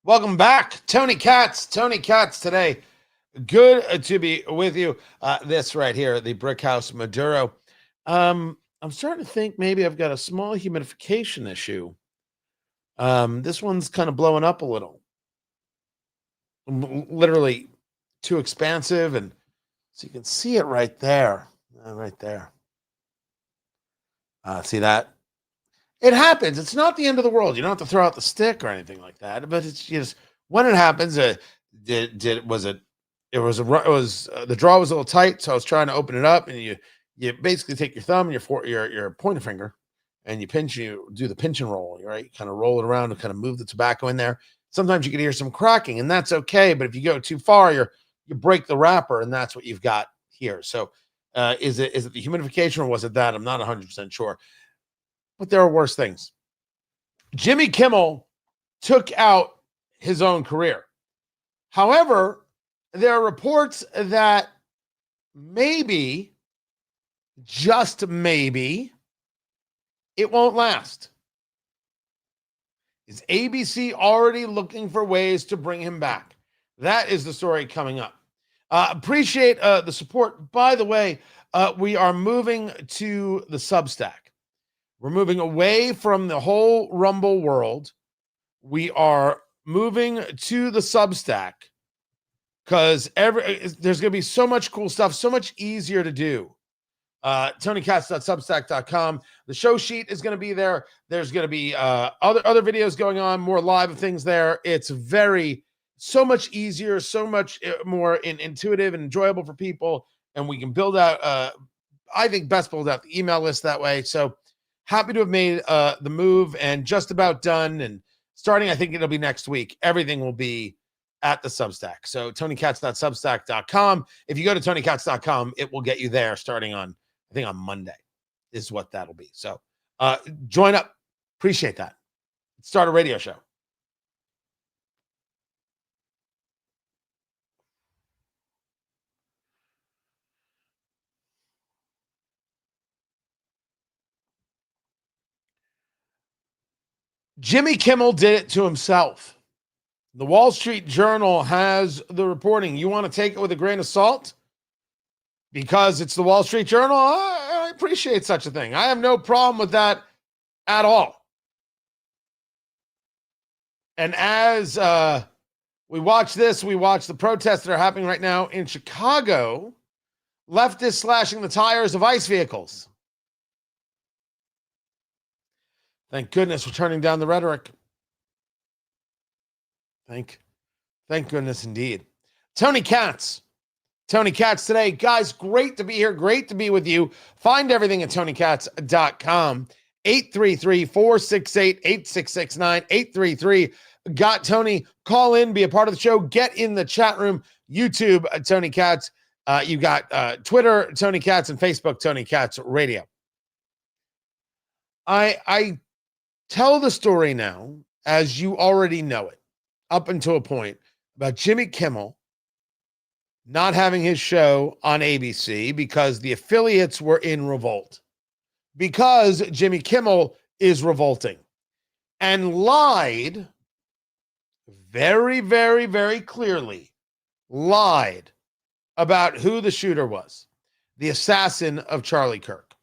Welcome back. Tony Katz today. Good to be with you. This right here, the Brick House Maduro. I'm starting to think maybe I've got a small humidification issue. This one's kind of blowing up a little. Literally too expansive. And so you can see it right there. Right there. See that? It happens. It's not the end of the world. You don't have to throw out the stick or anything like that. But it's just when it happens. The draw was a little tight, so I was trying to open it up, and you basically take your thumb and your pointer finger, and you do the pinch and roll. Right, you kind of roll it around and kind of move the tobacco in there. Sometimes you can hear some cracking, and that's okay. But if you go too far, you break the wrapper, and that's what you've got here. So, is it the humidification or was it that? I'm not 100% sure. But there are worse things. Jimmy Kimmel took out his own career. However, there are reports that maybe, just maybe, it won't last. Is ABC already looking for ways to bring him back? That is the story coming up. Appreciate the support. By the way, we are moving to the Substack. We're moving away from the whole Rumble world. We are moving to the Substack because there's going to be so much cool stuff, so much easier to do. TonyKatz.substack.com. The show sheet is going to be there. There's going to be other videos going on, more live things there. It's so much easier, so much more intuitive and enjoyable for people. And we can build out, I think best build out the email list that way. So happy to have made the move and just about done. And starting, I think it'll be next week. Everything will be at the Substack. So TonyKatz.substack.com. If you go to TonyKatz.com, it will get you there starting on, I think on Monday is what that'll be. So join up. Appreciate that. Start a radio show. Jimmy Kimmel did it to himself. The Wall Street Journal has the reporting. You want to take it with a grain of salt? Because it's the Wall Street Journal? I appreciate such a thing. I have no problem with that at all. And as we watch this, we watch the protests that are happening right now in Chicago. Leftists slashing the tires of ICE vehicles. Thank goodness we're turning down the rhetoric. Thank goodness indeed. Tony Katz today. Guys, great to be here. Great to be with you. Find everything at TonyKatz.com. 833-468-8669. 833 got Tony. Call in, be a part of the show. Get in the chat room. YouTube, Tony Katz. You got Twitter, Tony Katz, and Facebook, Tony Katz Radio. I tell the story now, as you already know it, up until a point, about Jimmy Kimmel not having his show on ABC because the affiliates were in revolt. Because Jimmy Kimmel is revolting. And lied very, very, very clearly, lied about who the shooter was, the assassin of Charlie Kirk.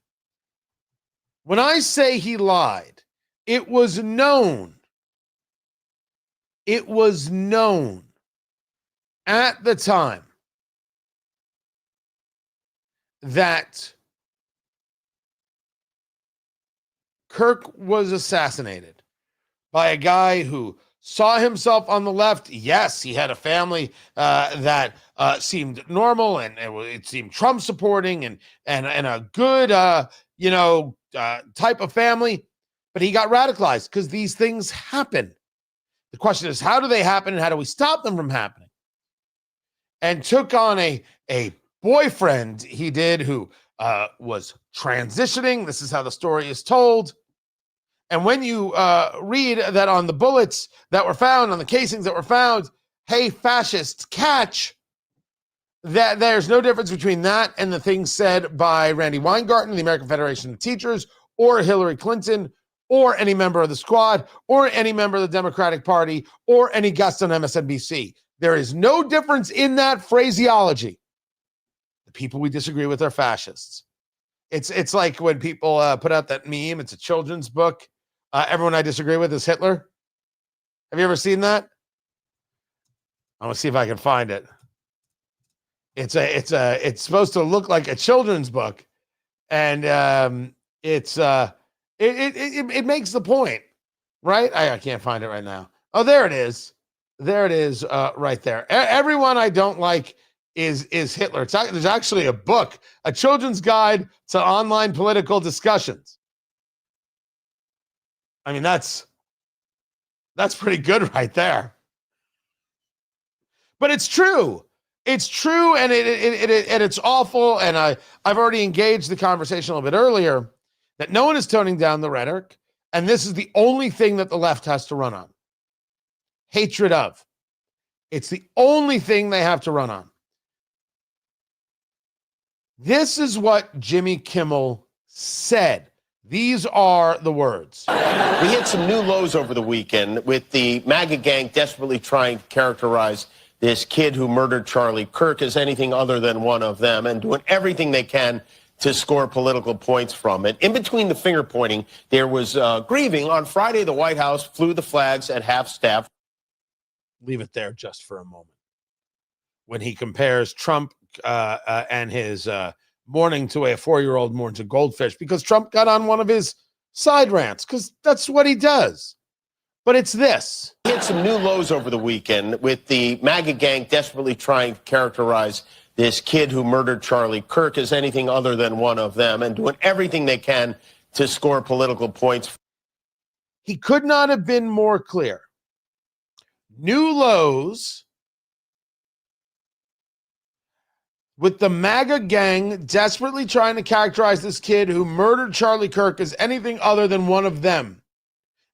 When I say he lied, it was known. It was known at the time that Kirk was assassinated by a guy who saw himself on the left. Yes, he had a family that seemed normal and it seemed Trump supporting and a good, type of family. But he got radicalized because these things happen. The question is, how do they happen and how do we stop them from happening? And took on a boyfriend he did who was transitioning. This is how the story is told. And when you read that on the bullets that were found, on the casings that were found, hey, fascists, catch, That there's no difference between that and the things said by Randy Weingarten, the American Federation of Teachers, or Hillary Clinton, or any member of the squad, or any member of the Democratic Party, or any guest on MSNBC. There is no difference in that phraseology. The people we disagree with are fascists. It's like when people put out that meme. It's a children's book. Everyone I disagree with is Hitler. Have you ever seen that? I'm gonna see if I can find it. It's supposed to look like a children's book, and it makes the point, right? I can't find it right now. Oh, there it is. There it is, right there. Everyone I don't like is Hitler. There's actually a book, a children's guide to online political discussions. I mean, that's pretty good right there. But it's true. It's true, and it's awful. And I've already engaged the conversation a little bit earlier that no one is toning down the rhetoric, and this is the only thing that the left has to run on. Hatred of. It's the only thing they have to run on. This is what Jimmy Kimmel said. These are the words. We hit some new lows over the weekend with the MAGA gang desperately trying to characterize this kid who murdered Charlie Kirk as anything other than one of them and doing everything they can to score political points from it. In between the finger pointing, there was grieving. On Friday, the White House flew the flags at half-staff. Leave it there just for a moment. When he compares Trump and his mourning to a 4-year-old mourns a goldfish, because Trump got on one of his side rants, because that's what he does. But it's this. We hit some new lows over the weekend with the MAGA gang desperately trying to characterize this kid who murdered Charlie Kirk as anything other than one of them and doing everything they can to score political points. He could not have been more clear. New lows with the MAGA gang desperately trying to characterize this kid who murdered Charlie Kirk as anything other than one of them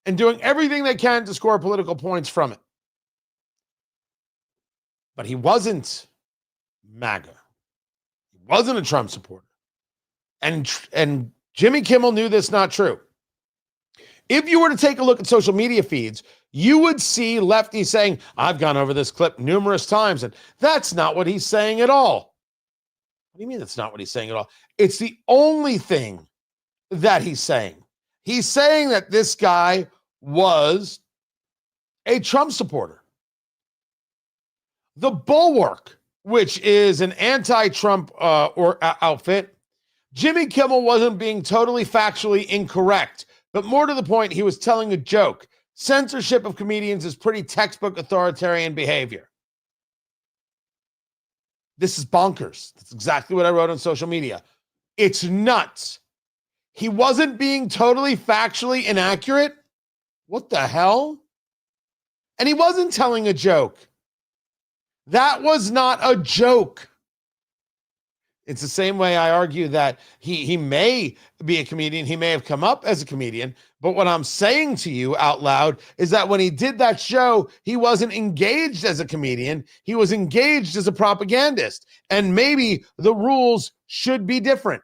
and doing everything they can to score political points from it. But he wasn't MAGA. He wasn't a Trump supporter. And Jimmy Kimmel knew this not true. If you were to take a look at social media feeds, you would see lefties saying, I've gone over this clip numerous times, and that's not what he's saying at all. What do you mean that's not what he's saying at all? It's the only thing that he's saying. He's saying that this guy was a Trump supporter. The Bulwark, which is an anti-Trump outfit, Jimmy Kimmel wasn't being totally factually incorrect, but more to the point, he was telling a joke. Censorship of comedians is pretty textbook authoritarian behavior. This is bonkers. That's exactly what I wrote on social media. It's nuts. He wasn't being totally factually inaccurate. What the hell? And he wasn't telling a joke. That was not a joke. It's the same way I argue that he may be a comedian. He may have come up as a comedian. But what I'm saying to you out loud is that when he did that show, he wasn't engaged as a comedian. He was engaged as a propagandist. And maybe the rules should be different.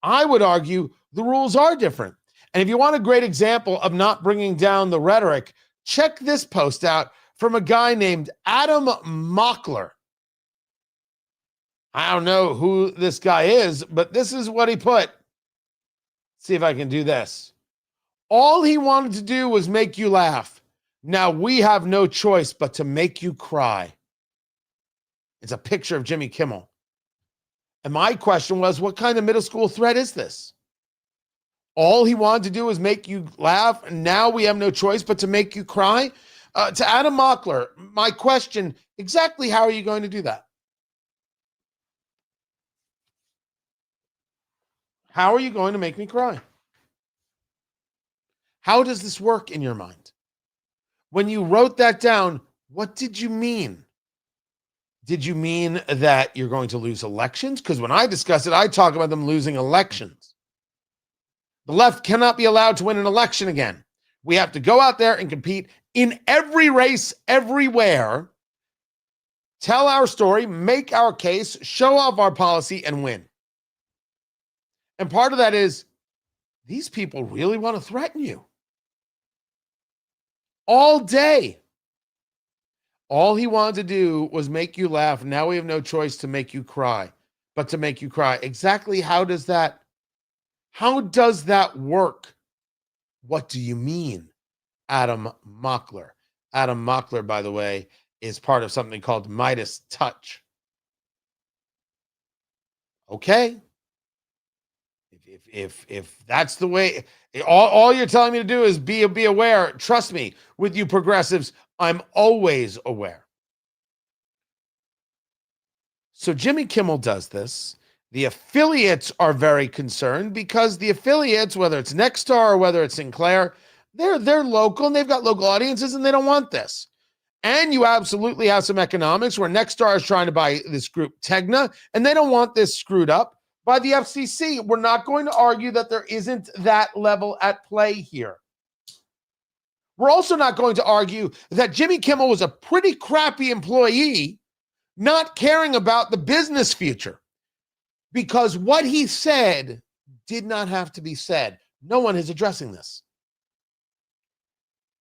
I would argue the rules are different. And if you want a great example of not bringing down the rhetoric, check this post out from a guy named Adam Mockler. I don't know who this guy is, but this is what he put. See if I can do this. All he wanted to do was make you laugh. Now we have no choice but to make you cry. It's a picture of Jimmy Kimmel. And my question was, what kind of middle school threat is this? All he wanted to do was make you laugh, and now we have no choice but to make you cry? To Adam Mockler, my question, exactly how are you going to do that? How are you going to make me cry? How does this work in your mind? When you wrote that down, what did you mean? Did you mean that you're going to lose elections? Because when I discuss it, I talk about them losing elections. The left cannot be allowed to win an election again. We have to go out there and compete in every race, everywhere, tell our story, make our case, show off our policy, and win. And part of that is these people really want to threaten you all day. All he wanted to do was make you laugh. Now we have no choice to make you cry, but to make you cry. Exactly how does that work? What do you mean, Adam Mockler? Adam Mockler, by the way, is part of something called Midas Touch. Okay. If that's the way, all you're telling me to do is be aware. Trust me, with you progressives, I'm always aware. So Jimmy Kimmel does this. The affiliates are very concerned because the affiliates, whether it's Nexstar or whether it's Sinclair, they're local and they've got local audiences and they don't want this. And you absolutely have some economics where Nexstar is trying to buy this group Tegna and they don't want this screwed up by the FCC. We're not going to argue that there isn't that level at play here. We're also not going to argue that Jimmy Kimmel was a pretty crappy employee, not caring about the business future, because what he said did not have to be said. No one is addressing this.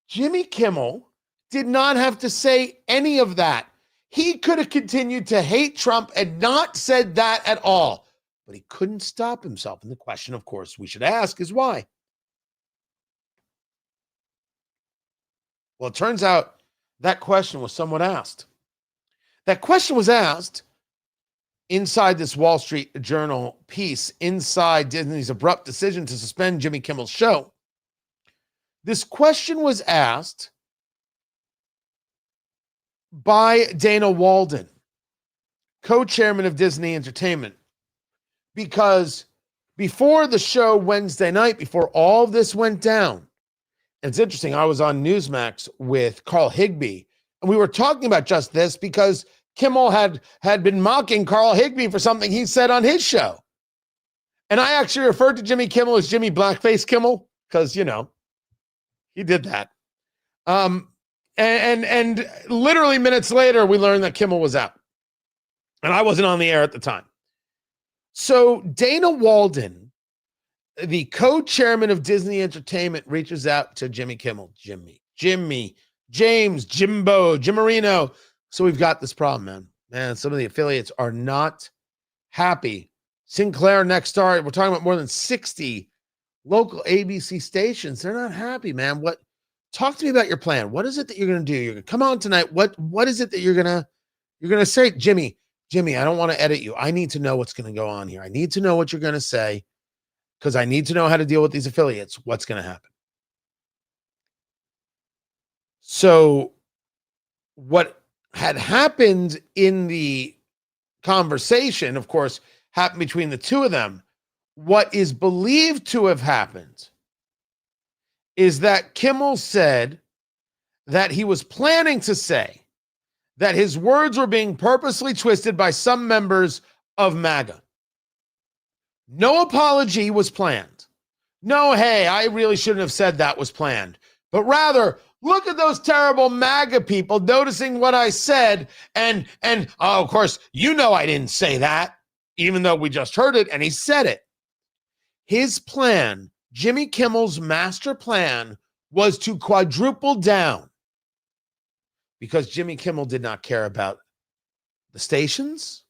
Jimmy Kimmel did not have to say any of that. He could have continued to hate Trump and not said that at all. But he couldn't stop himself. And the question, of course, we should ask is why? Well, it turns out that question was somewhat asked. That question was asked inside this Wall Street Journal piece, inside Disney's abrupt decision to suspend Jimmy Kimmel's show. This question was asked by Dana Walden, co-chairman of Disney Entertainment, because before the show Wednesday night, before all this went down, and it's interesting, I was on Newsmax with Carl Higbie, and we were talking about just this because Kimmel had been mocking Carl Higbie for something he said on his show. And I actually referred to Jimmy Kimmel as Jimmy Blackface Kimmel because, you know, he did that. And literally minutes later, we learned that Kimmel was out. And I wasn't on the air at the time. So Dana Walden, the co-chairman of Disney Entertainment, reaches out to Jimmy Kimmel. Jimmy, James, Jimbo, Jimmerino. So we've got this problem, man. Some of the affiliates are not happy. Sinclair, Nexstar, we're talking about more than 60 local ABC stations. They're not happy, man. Talk to me about your plan. What is it that you're going to do? You're going to come on tonight. What is it that you're going to say? Jimmy, I don't want to edit you. I need to know what's going to go on here. I need to know what you're going to say because I need to know how to deal with these affiliates. What's going to happen? So what had happened in the conversation, of course, happened between the two of them. What is believed to have happened is that Kimmel said that he was planning to say that his words were being purposely twisted by some members of MAGA. No apology was planned. No, hey, I really shouldn't have said that was planned. But rather, look at those terrible MAGA people noticing what I said. And of course, you know I didn't say that, even though we just heard it and he said it. His plan, Jimmy Kimmel's master plan, was to quadruple down because Jimmy Kimmel did not care about the stations,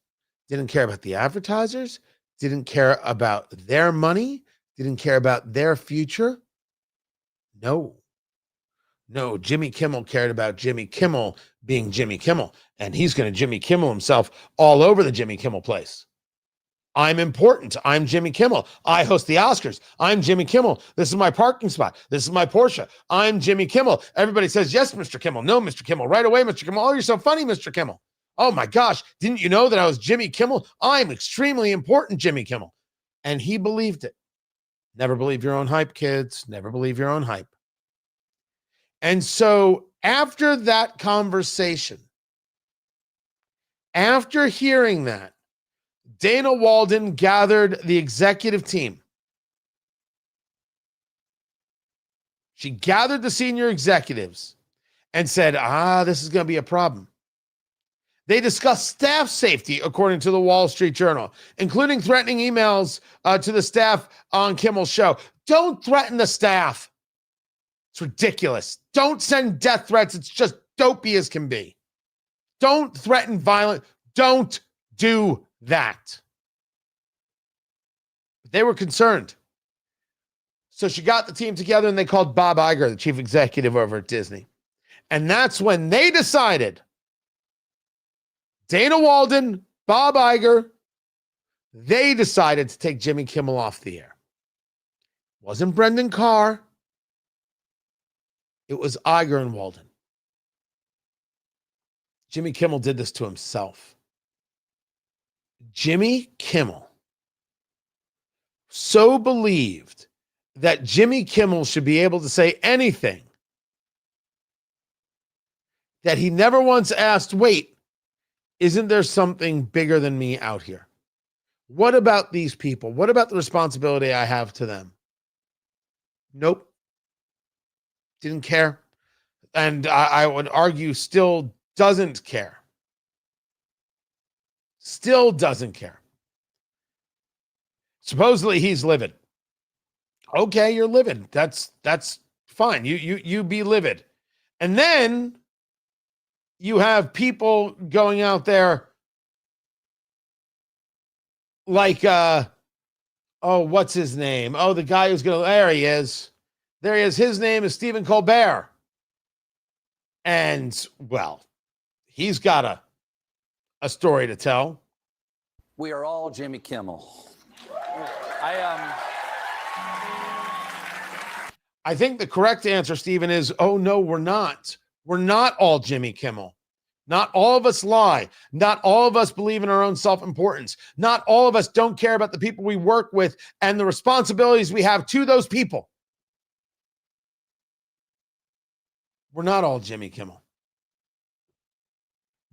didn't care about the advertisers, didn't care about their money, didn't care about their future. No, Jimmy Kimmel cared about Jimmy Kimmel being Jimmy Kimmel, and he's going to Jimmy Kimmel himself all over the Jimmy Kimmel place. I'm important. I'm Jimmy Kimmel. I host the Oscars. I'm Jimmy Kimmel. This is my parking spot. This is my Porsche. I'm Jimmy Kimmel. Everybody says, yes, Mr. Kimmel. No, Mr. Kimmel. Right away, Mr. Kimmel. Oh, you're so funny, Mr. Kimmel. Oh, my gosh. Didn't you know that I was Jimmy Kimmel? I'm extremely important, Jimmy Kimmel. And he believed it. Never believe your own hype, kids. Never believe your own hype. And so after that conversation, after hearing that, Dana Walden gathered the executive team. She gathered the senior executives and said, this is going to be a problem. They discussed staff safety, according to the Wall Street Journal, including threatening emails to the staff on Kimmel's show. Don't threaten the staff. It's ridiculous. Don't send death threats. It's just dopey as can be. Don't threaten violence. Don't do that. They were concerned. So she got the team together and they called Bob Iger, the chief executive over at Disney. And that's when they decided, Dana Walden, Bob Iger, they decided to take Jimmy Kimmel off the air. It wasn't Brendan Carr. It was Iger and Walden. Jimmy Kimmel did this to himself. Jimmy Kimmel so believed that Jimmy Kimmel should be able to say anything that he never once asked, wait, isn't there something bigger than me out here? What about these people? What about the responsibility I have to them? Nope. Didn't care. And I would argue still doesn't care. Still doesn't care. Supposedly he's livid. Okay, you're livid. That's fine. You be livid. And then you have people going out there like what's his name? Oh, the guy who's gonna, there he is. There he is. His name is Stephen Colbert. And well, he's got a story to tell. We are all Jimmy Kimmel. I think the correct answer, Stephen, is, oh, no, we're not. We're not all Jimmy Kimmel. Not all of us lie. Not all of us believe in our own self-importance. Not all of us don't care about the people we work with and the responsibilities we have to those people. We're not all Jimmy Kimmel.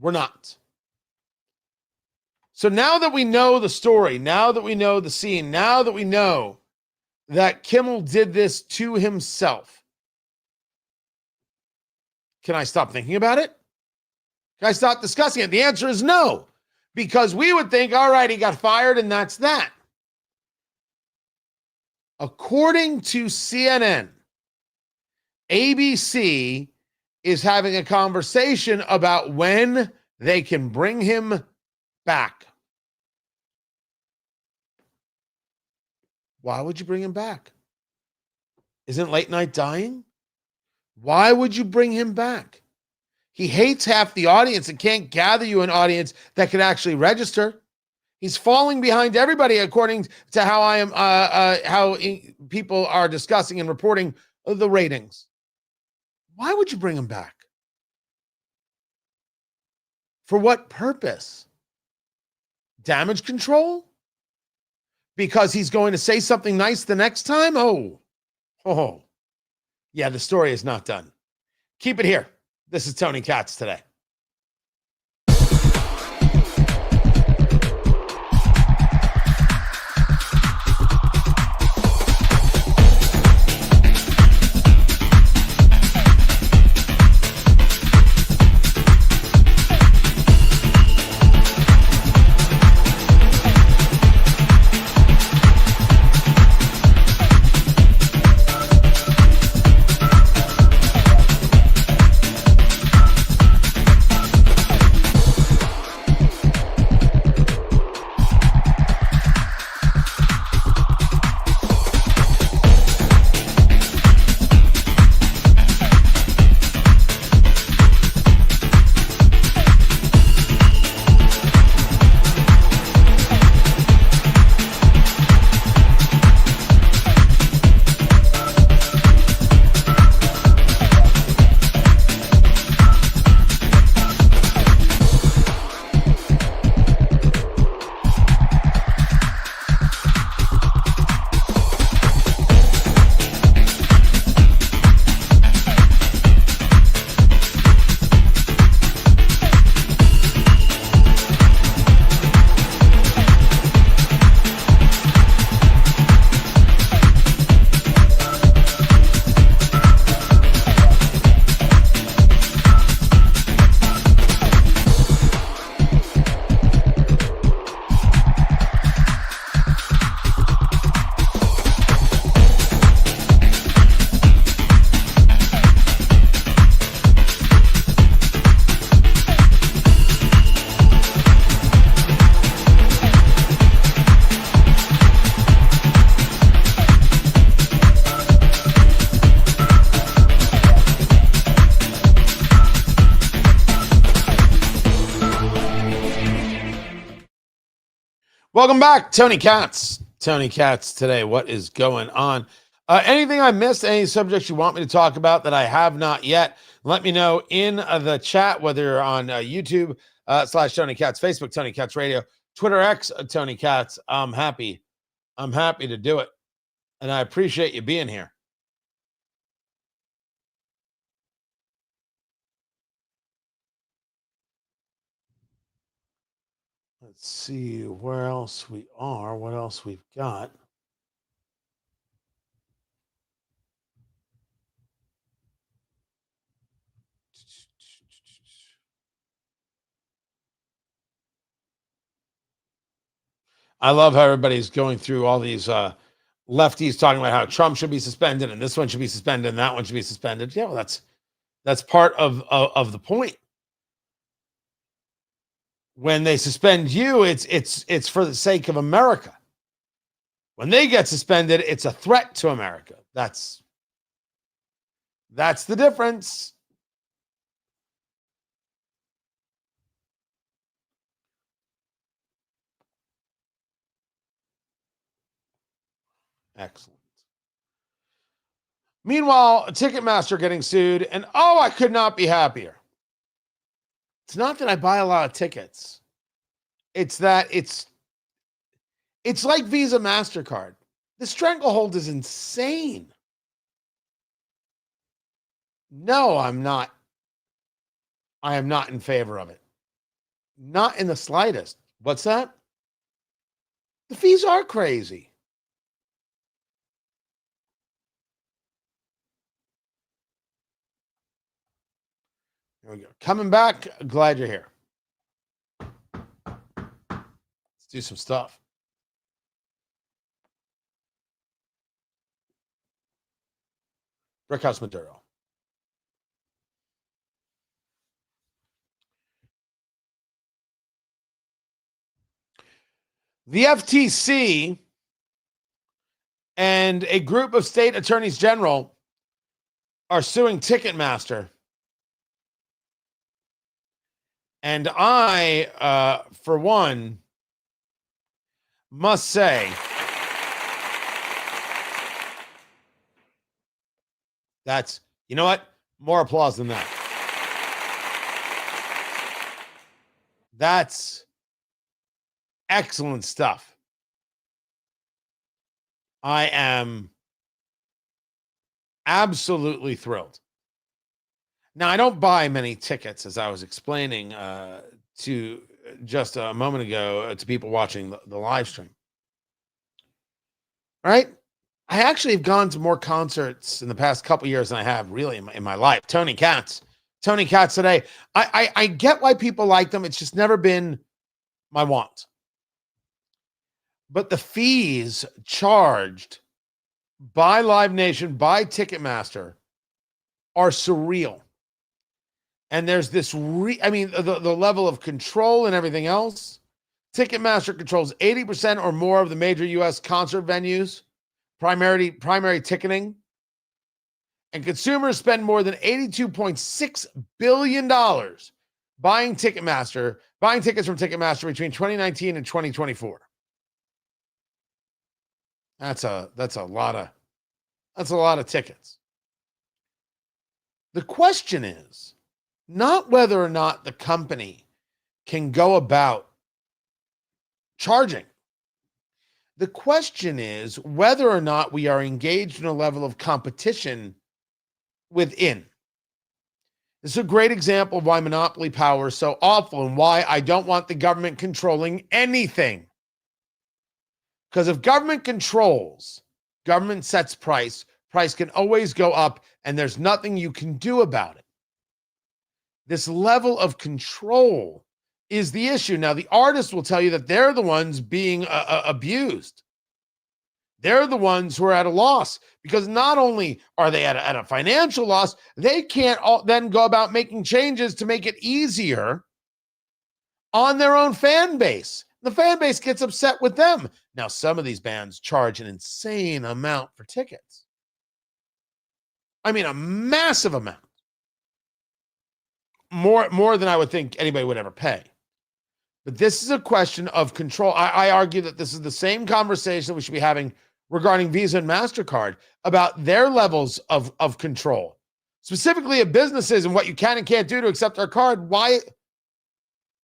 We're not. So now that we know the story, now that we know the scene, now that we know that Kimmel did this to himself, can I stop thinking about it? Can I stop discussing it? The answer is no, because we would think, all right, he got fired and that's that. According to CNN, ABC is having a conversation about when they can bring him back. Why would you bring him back? Isn't late night dying? Why would you bring him back? He hates half the audience and can't gather you an audience that can actually register. He's falling behind everybody, according to how people are discussing and reporting the ratings. Why would you bring him back? For what purpose? Damage control? Because he's going to say something nice the next time? Oh. Yeah, the story is not done. Keep it here. This is Tony Katz Today. Welcome back, Tony Katz. Tony Katz today. What is going on? Anything I missed? Any subjects you want me to talk about that I have not yet? Let me know in the chat, whether you're on YouTube / Tony Katz, Facebook, Tony Katz Radio, Twitter X, Tony Katz. I'm happy to do it. And I appreciate you being here. Let's see where else we are, what else we've got. I love how everybody's going through all these lefties talking about how Trump should be suspended and this one should be suspended and that one should be suspended. Yeah, well, that's part of the point. When they suspend you, it's for the sake of America. When they get suspended, it's a threat to America. That's the difference. Excellent. Meanwhile, Ticketmaster getting sued, and I could not be happier. It's not that I buy a lot of tickets. It's that it's like Visa, MasterCard. The stranglehold is insane. No, I'm not. I am not in favor of it. Not in the slightest. What's that? The fees are crazy. There we go. Coming back. Glad you're here. Let's do some stuff. Brickhouse Maduro. The FTC and a group of state attorneys general are suing Ticketmaster. And I, for one, must say that's, you know what? More applause than that. That's excellent stuff. I am absolutely thrilled. Now, I don't buy many tickets, as I was explaining to just a moment ago to people watching the live stream. Right? I actually have gone to more concerts in the past couple years than I have really in my life. Tony Katz today. I get why people like them. It's just never been my want. But the fees charged by Live Nation, by Ticketmaster, are surreal. And there's this, the level of control and everything else. Ticketmaster controls 80% or more of the major U.S. concert venues, primary ticketing. And consumers spend more than $82.6 billion buying tickets from Ticketmaster between 2019 and 2024. That's a lot of tickets. The question is not whether or not the company can go about charging. The question is whether or not we are engaged in a level of competition within. This is a great example of why monopoly power is so awful and why I don't want the government controlling anything. Because if government controls, government sets price can always go up, and there's nothing you can do about it. This level of control is the issue. Now, the artists will tell you that they're the ones being abused. They're the ones who are at a loss, because not only are they at a financial loss, they can't then go about making changes to make it easier on their own fan base. The fan base gets upset with them. Now, some of these bands charge an insane amount for tickets. I mean, a massive amount. More than I would think anybody would ever pay. But this is a question of control. I argue that this is the same conversation we should be having regarding Visa and MasterCard about their levels of control, specifically of businesses and what you can and can't do to accept our card. Why?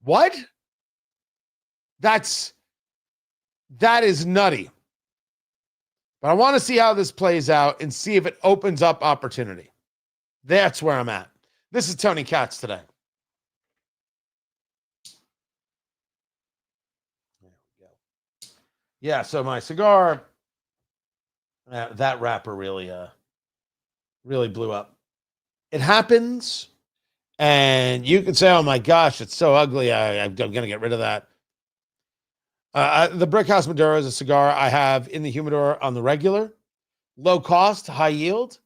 What? That is nutty. But I want to see how this plays out and see if it opens up opportunity. That's where I'm at. This is Tony Katz today. There we go. Yeah, so my cigar, that wrapper really blew up. It happens, and you can say, oh my gosh, it's so ugly, I'm going to get rid of that. The Brickhouse Maduro is a cigar I have in the humidor on the regular, low cost, high yield.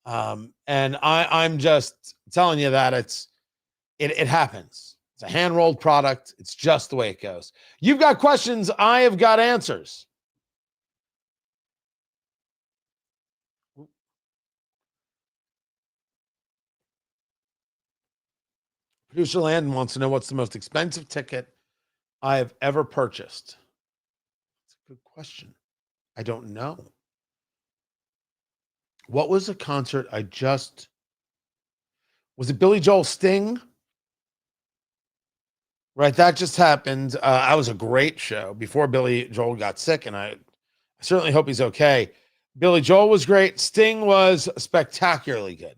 And I'm just telling you that it happens. It's a hand-rolled product. It's just the way it goes. You've got questions. I have got answers. Producer Landon wants to know what's the most expensive ticket I have ever purchased. That's a good question. I don't know. What was a concert was it Billy Joel Sting? Right, that just happened. That was a great show before Billy Joel got sick, and I certainly hope he's okay. Billy Joel was great. Sting was spectacularly good.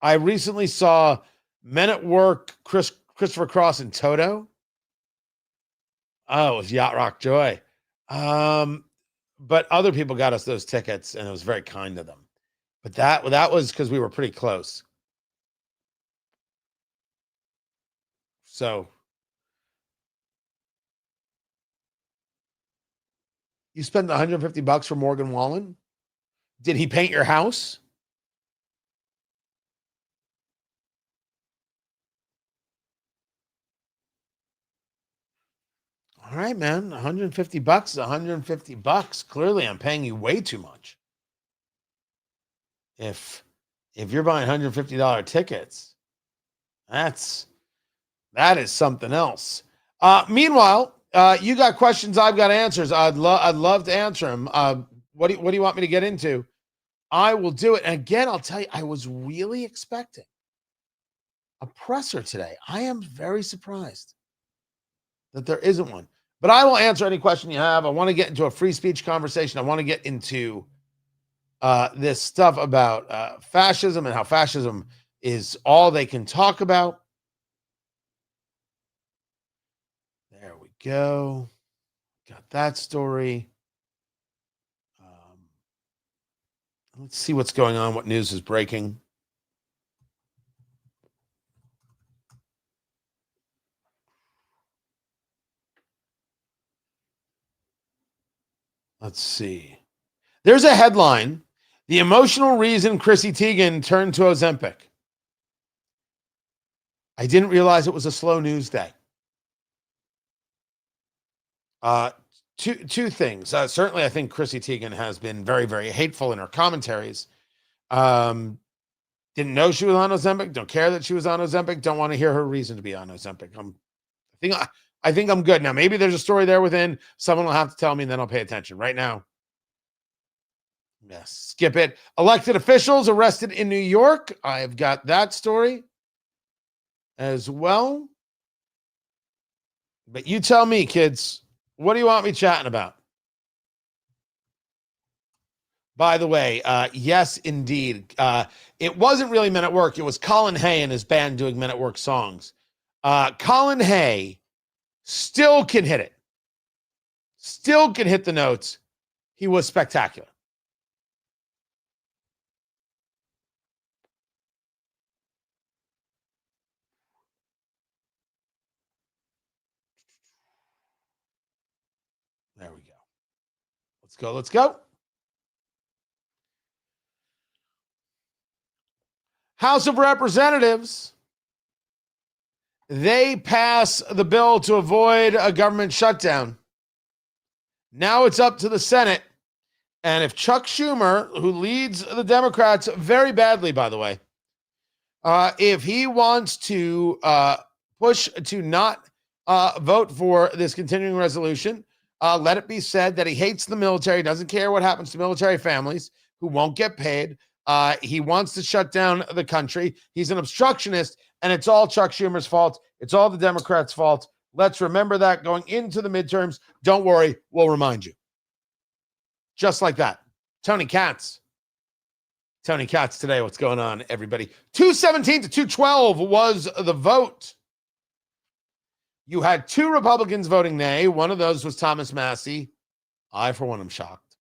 I recently saw Men at Work, Christopher Cross and Toto. Oh, it was Yacht Rock Joy. But other people got us those tickets, and it was very kind of them. But that was because we were pretty close. So you spent $150 for Morgan Wallen? Did he paint your house? All right, man. $150 is $150. Clearly, I'm paying you way too much. If you're buying $150 tickets, that is something else. Meanwhile, you got questions, I've got answers. I'd love to answer them. What do you want me to get into? I will do it. And again, I'll tell you, I was really expecting a presser today. I am very surprised that there isn't one. But I will answer any question you have. I want to get into a free speech conversation. I want to get into this stuff about fascism and how fascism is all they can talk about. There we go. Got that story. Let's see what's going on, what news is breaking. Let's see. There's a headline. The emotional reason Chrissy Teigen turned to Ozempic. I didn't realize it was a slow news day. Two things. Certainly, I think Chrissy Teigen has been very, very hateful in her commentaries. Didn't know she was on Ozempic. Don't care that she was on Ozempic. Don't want to hear her reason to be on Ozempic. I think I'm good. Now, maybe there's a story there within. Someone will have to tell me, and then I'll pay attention. Right now, yes, skip it. Elected officials arrested in New York. I've got that story as well. But you tell me, kids, what do you want me chatting about? By the way, yes, indeed. It wasn't really Men at Work. It was Colin Hay and his band doing Men at Work songs. Colin Hay still can hit it. Still can hit the notes. He was spectacular. There we go. Let's go. House of Representatives, they pass the bill to avoid a government shutdown. Now it's up to the Senate. And if Chuck Schumer, who leads the Democrats very badly, by the way, If he wants to push to not vote for this continuing resolution, let it be said that he hates the military, doesn't care what happens to military families who won't get paid. He wants to shut down the country. He's an obstructionist, and it's all Chuck Schumer's fault. It's all the Democrats' fault. Let's remember that going into the midterms. Don't worry, we'll remind you. Just like that. Tony Katz today. What's going on, everybody? 217 to 212 was the vote. You had two Republicans voting nay. One of those was Thomas Massey. I, for one, am shocked.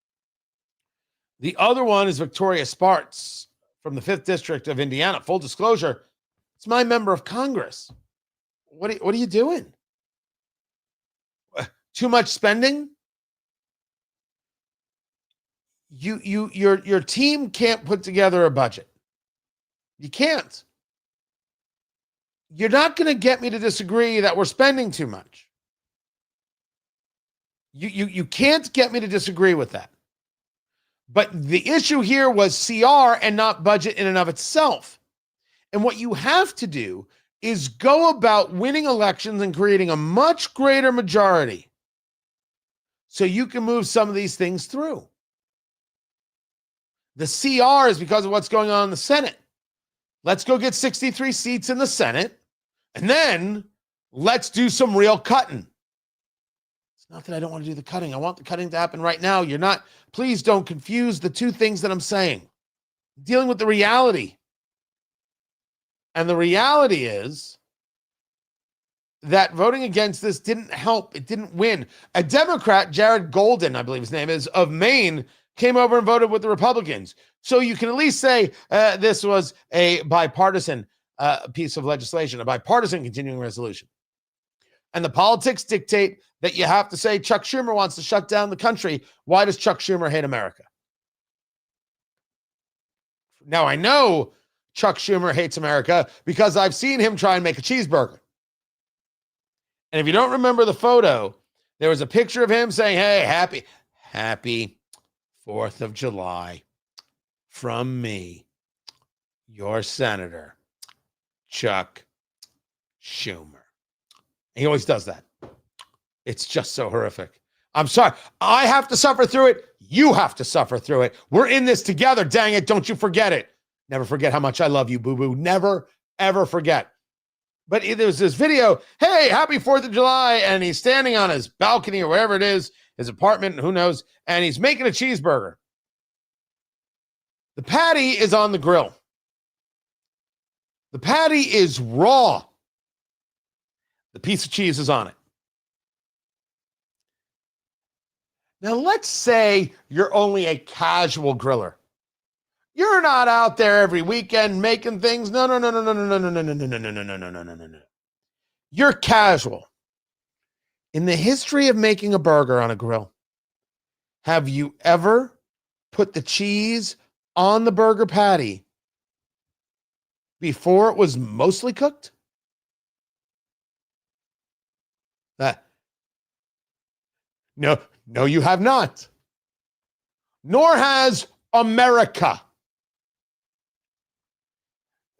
The other one is Victoria Spartz from the 5th District of Indiana. Full disclosure, it's my member of Congress. What are you doing? Too much spending? Your team can't put together a budget. You can't. You're not going to get me to disagree that we're spending too much. You can't get me to disagree with that. But the issue here was CR and not budget in and of itself. And what you have to do is go about winning elections and creating a much greater majority so you can move some of these things through. The CR is because of what's going on in the Senate. Let's go get 63 seats in the Senate, and then let's do some real cutting. It's not that I don't want to do the cutting. I want the cutting to happen right now. Please don't confuse the two things that I'm saying. I'm dealing with the reality. And the reality is that voting against this didn't help. It didn't win. A Democrat, Jared Golden, I believe his name is, of Maine, came over and voted with the Republicans. So you can at least say this was a bipartisan piece of legislation, a bipartisan continuing resolution. And the politics dictate that you have to say Chuck Schumer wants to shut down the country. Why does Chuck Schumer hate America? Now, I know Chuck Schumer hates America because I've seen him try and make a cheeseburger. And if you don't remember the photo, there was a picture of him saying, hey, happy 4th of July from me, your Senator, Chuck Schumer. He always does that. It's just so horrific. I'm sorry. I have to suffer through it. You have to suffer through it. We're in this together. Dang it. Don't you forget it. Never forget how much I love you, boo-boo. Never, ever forget. But there's this video, hey, happy 4th of July, and he's standing on his balcony or wherever it is, his apartment, who knows, and he's making a cheeseburger. The patty is on the grill. The patty is raw. The piece of cheese is on it. Now, let's say you're only a casual griller. You're not out there every weekend making things. No. You're casual. In the history of making a burger on a grill, have you ever put the cheese on the burger patty before it was mostly cooked? No, you have not. Nor has America.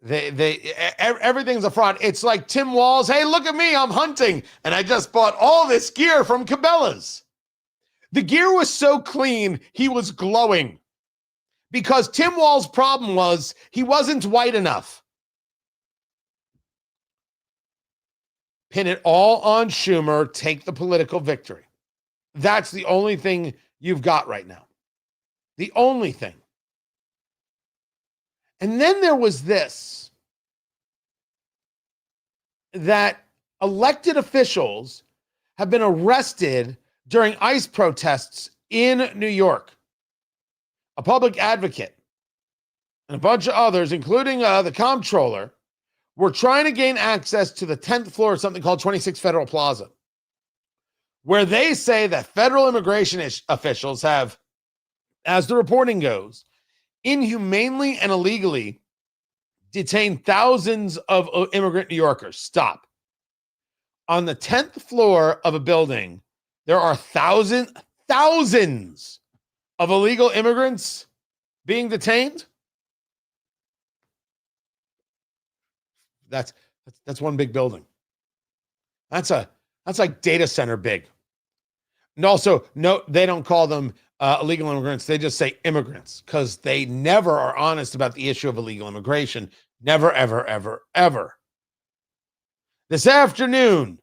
Everything's a fraud. It's like Tim Walz. Hey, look at me. I'm hunting. And I just bought all this gear from Cabela's. The gear was so clean, he was glowing. Because Tim Walz's problem was he wasn't white enough. Pin it all on Schumer. Take the political victory. That's the only thing you've got right now. The only thing. And then there was this, that elected officials have been arrested during ICE protests in New York. A public advocate and a bunch of others, including the comptroller, were trying to gain access to the 10th floor of something called 26 Federal Plaza, where they say that federal immigration officials have, as the reporting goes, inhumanely and illegally detained thousands of immigrant New Yorkers. Stop. On the 10th floor of a building, there are thousands of illegal immigrants being detained. That's one big building. That's like data center big. And also, no, they don't call them illegal immigrants. They just say immigrants because they never are honest about the issue of illegal immigration. Never, ever, ever, ever. This afternoon,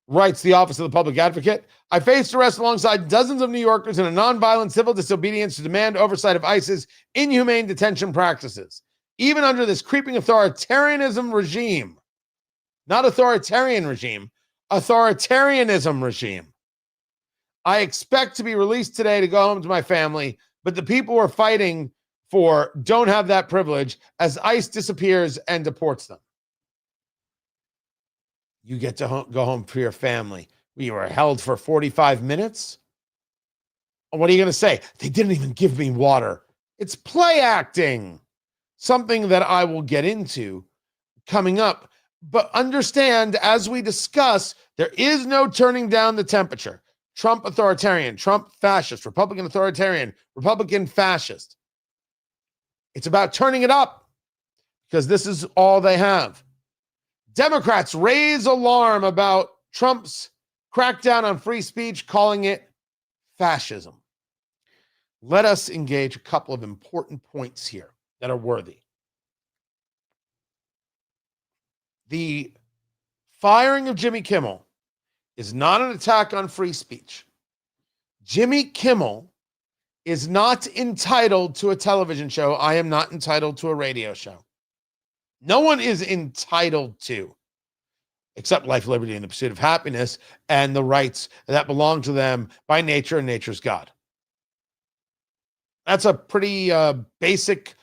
writes the Office of the Public Advocate, I faced arrest alongside dozens of New Yorkers in a nonviolent civil disobedience to demand oversight of ICE's inhumane detention practices. Even under this creeping authoritarianism regime, not authoritarian regime, authoritarianism regime. I expect to be released today to go home to my family, but the people we're fighting for don't have that privilege as ICE disappears and deports them. You get to go home for your family. We were held for 45 minutes. What are you going to say? They didn't even give me water. It's play acting. Something that I will get into coming up. But understand, as we discuss, there is no turning down the temperature. Trump authoritarian, Trump fascist, Republican authoritarian, Republican fascist. It's about turning it up because this is all they have. Democrats raise alarm about Trump's crackdown on free speech, calling it fascism. Let us engage a couple of important points here that are worthy. The firing of Jimmy Kimmel is not an attack on free speech. Jimmy Kimmel is not entitled to a television show. I am not entitled to a radio show. No one is entitled to, except life, liberty, and the pursuit of happiness and the rights that belong to them by nature and nature's God. That's a pretty basic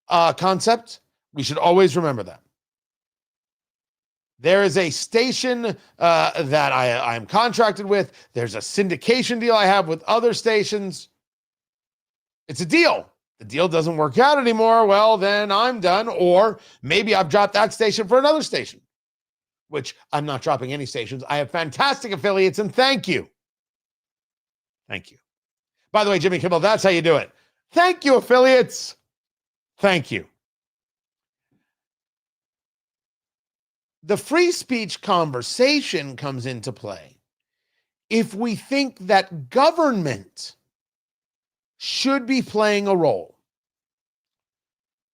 concept. We should always remember that. There is a station that I'm contracted with. There's a syndication deal I have with other stations. It's a deal. The deal doesn't work out anymore. Well, then I'm done. Or maybe I've dropped that station for another station, which I'm not dropping any stations. I have fantastic affiliates, and thank you. Thank you. By the way, Jimmy Kimmel, that's how you do it. Thank you, affiliates. Thank you. The free speech conversation comes into play if we think that government should be playing a role.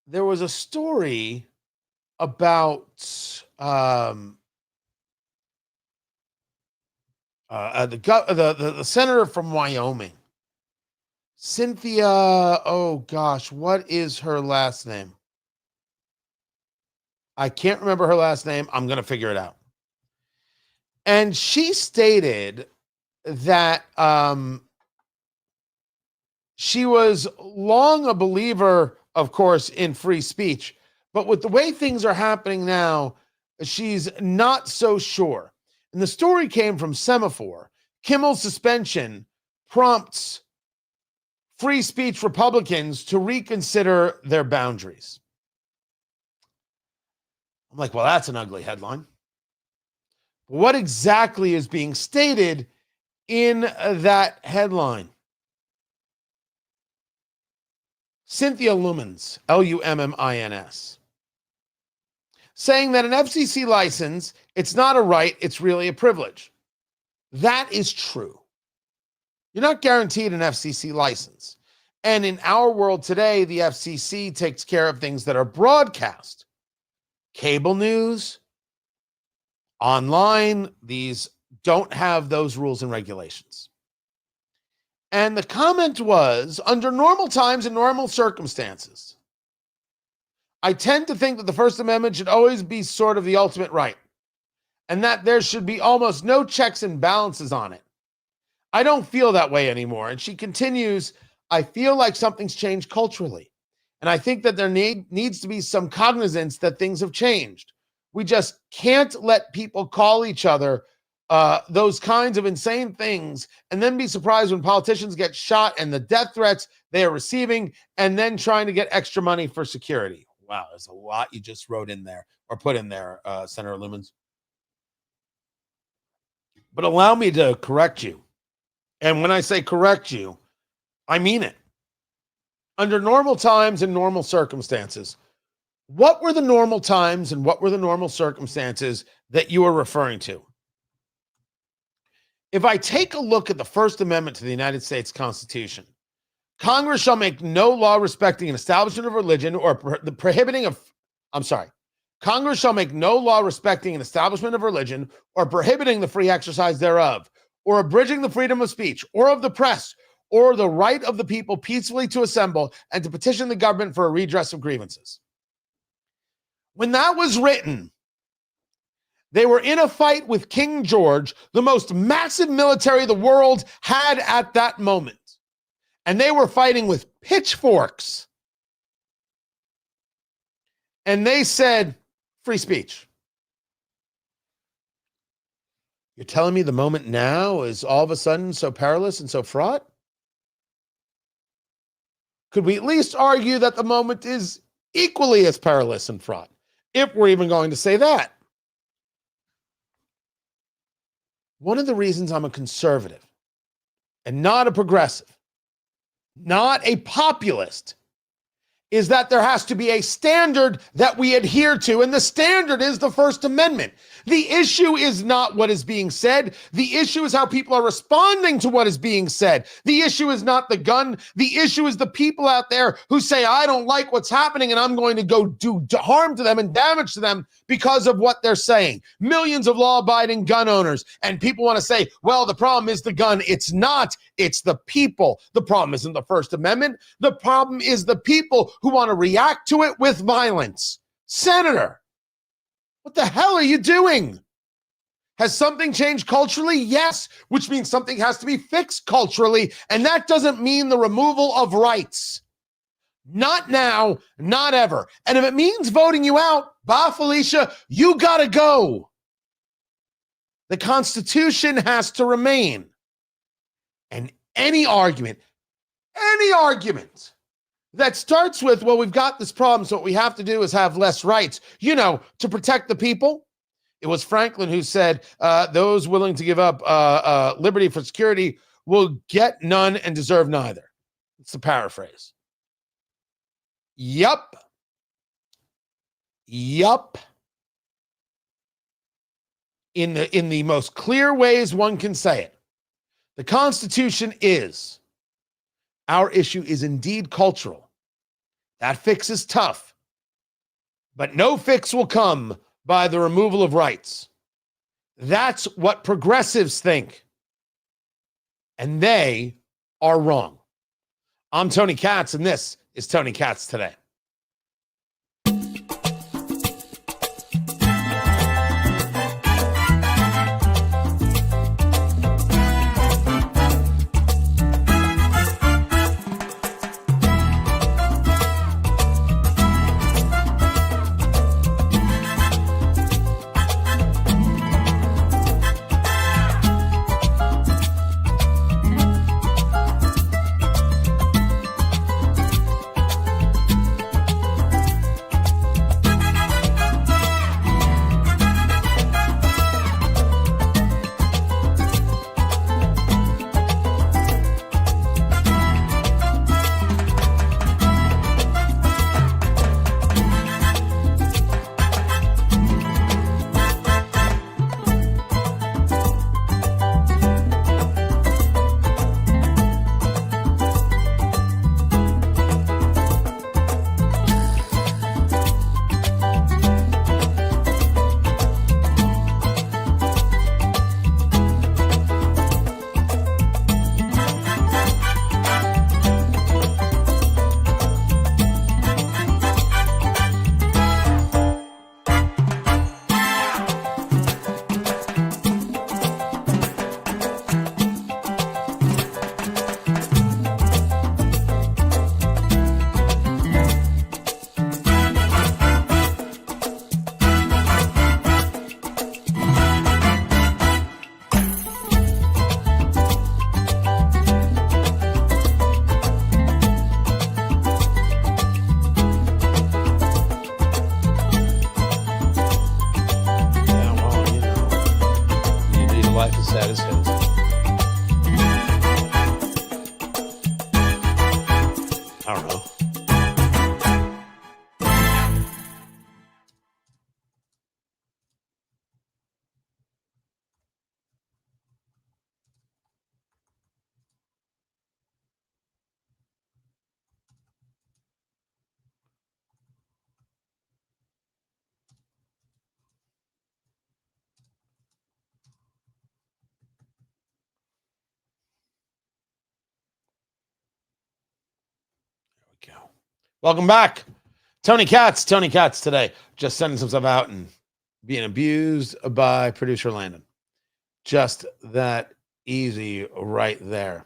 There was a story about the senator from Wyoming, Cynthia. Oh gosh, what is her last name? I can't remember her last name. I'm going to figure it out. And she stated that she was long a believer, of course, in free speech. But with the way things are happening now, she's not so sure. And the story came from Semaphore. Kimmel's suspension prompts free speech Republicans to reconsider their boundaries. I'm like, well, that's an ugly headline. What exactly is being stated in that headline? Cynthia Lumins, Lummins, saying that an FCC license, it's not a right, it's really a privilege. That is true. You're not guaranteed an FCC license. And in our world today, the FCC takes care of things that are broadcast. Cable news, online, these don't have those rules and regulations. And the comment was, under normal times and normal circumstances, I tend to think that the First Amendment should always be sort of the ultimate right, and that there should be almost no checks and balances on it. I don't feel that way anymore. And she continues, I feel like something's changed culturally. And I think that there needs to be some cognizance that things have changed. We just can't let people call each other those kinds of insane things and then be surprised when politicians get shot and the death threats they are receiving and then trying to get extra money for security. Wow, there's a lot you just wrote in there or put in there, Senator Lumins. But allow me to correct you. And when I say correct you, I mean it. Under normal times and normal circumstances, What were the normal times and what were the normal circumstances that you were referring to? If I take a look at the First Amendment to the United States Constitution, Congress shall make no law respecting an establishment of religion or the prohibiting of, Congress shall make no law respecting an establishment of religion or prohibiting the free exercise thereof, or abridging the freedom of speech or of the press, or the right of the people peacefully to assemble and to petition the government for a redress of grievances. When that was written, they were in a fight with King George, the most massive military the world had at that moment. And they were fighting with pitchforks. And they said, free speech. You're telling me the moment now is all of a sudden so perilous and so fraught? Could we at least argue that the moment is equally as perilous and fraught, if we're even going to say that? One of the reasons I'm a conservative and not a progressive, not a populist, is that there has to be a standard that we adhere to, and the standard is the First Amendment. The issue is not what is being said. The issue is how people are responding to what is being said. The issue is not the gun. The issue is the people out there who say, I don't like what's happening, and I'm going to go do harm to them and damage to them because of what they're saying. Millions of law-abiding gun owners, and people want to say, well, the problem is the gun. It's not. It's the people. The problem isn't the First Amendment. The problem is the people who want to react to it with violence. Senator, what the hell are you doing? Has something changed culturally? Yes, which means something has to be fixed culturally, and that doesn't mean the removal of rights. Not now, not ever. And if it means voting you out, bah, Felicia, you gotta go. The Constitution has to remain. And any argument that starts with, well, we've got this problem, so what we have to do is have less rights, to protect the people. It was Franklin who said, those willing to give up liberty for security will get none and deserve neither. It's the paraphrase. Yup. In the most clear ways one can say it. The Constitution is. Our issue is indeed cultural. That fix is tough. But no fix will come by the removal of rights. That's what progressives think. And they are wrong. I'm Tony Katz, and this is Tony Katz Today. Welcome back. Tony Katz today, just sending some stuff out and being abused by producer Landon. Just that easy right there.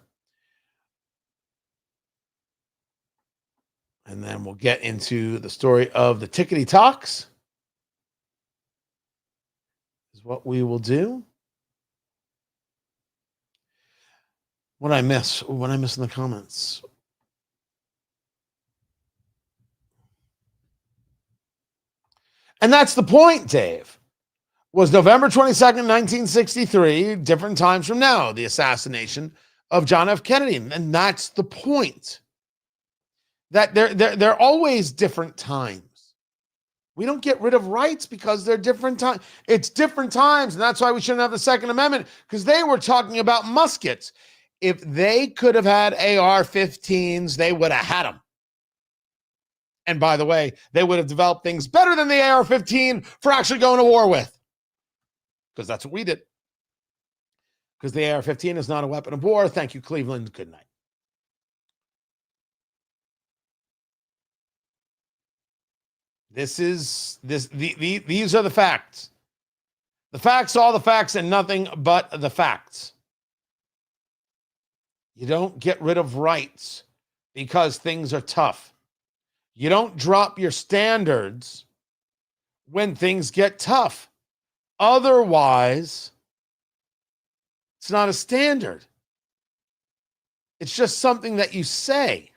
And then we'll get into the story of the tickety talks. Is what we will do. What I miss in the comments. And that's the point, Dave. Was November 22nd, 1963, different times from now, the assassination of John F. Kennedy. And that's the point. That they're always different times. We don't get rid of rights because they're different times. It's different times, and that's why we shouldn't have the Second Amendment, because they were talking about muskets. If they could have had AR-15s, they would have had them. And by the way, they would have developed things better than the AR-15 for actually going to war with. Because that's what we did. Because the AR-15 is not a weapon of war. Thank you, Cleveland. Good night. These are the facts. The facts, all the facts, and nothing but the facts. You don't get rid of rights because things are tough. You don't drop your standards when things get tough. Otherwise, it's not a standard. It's just something that you say.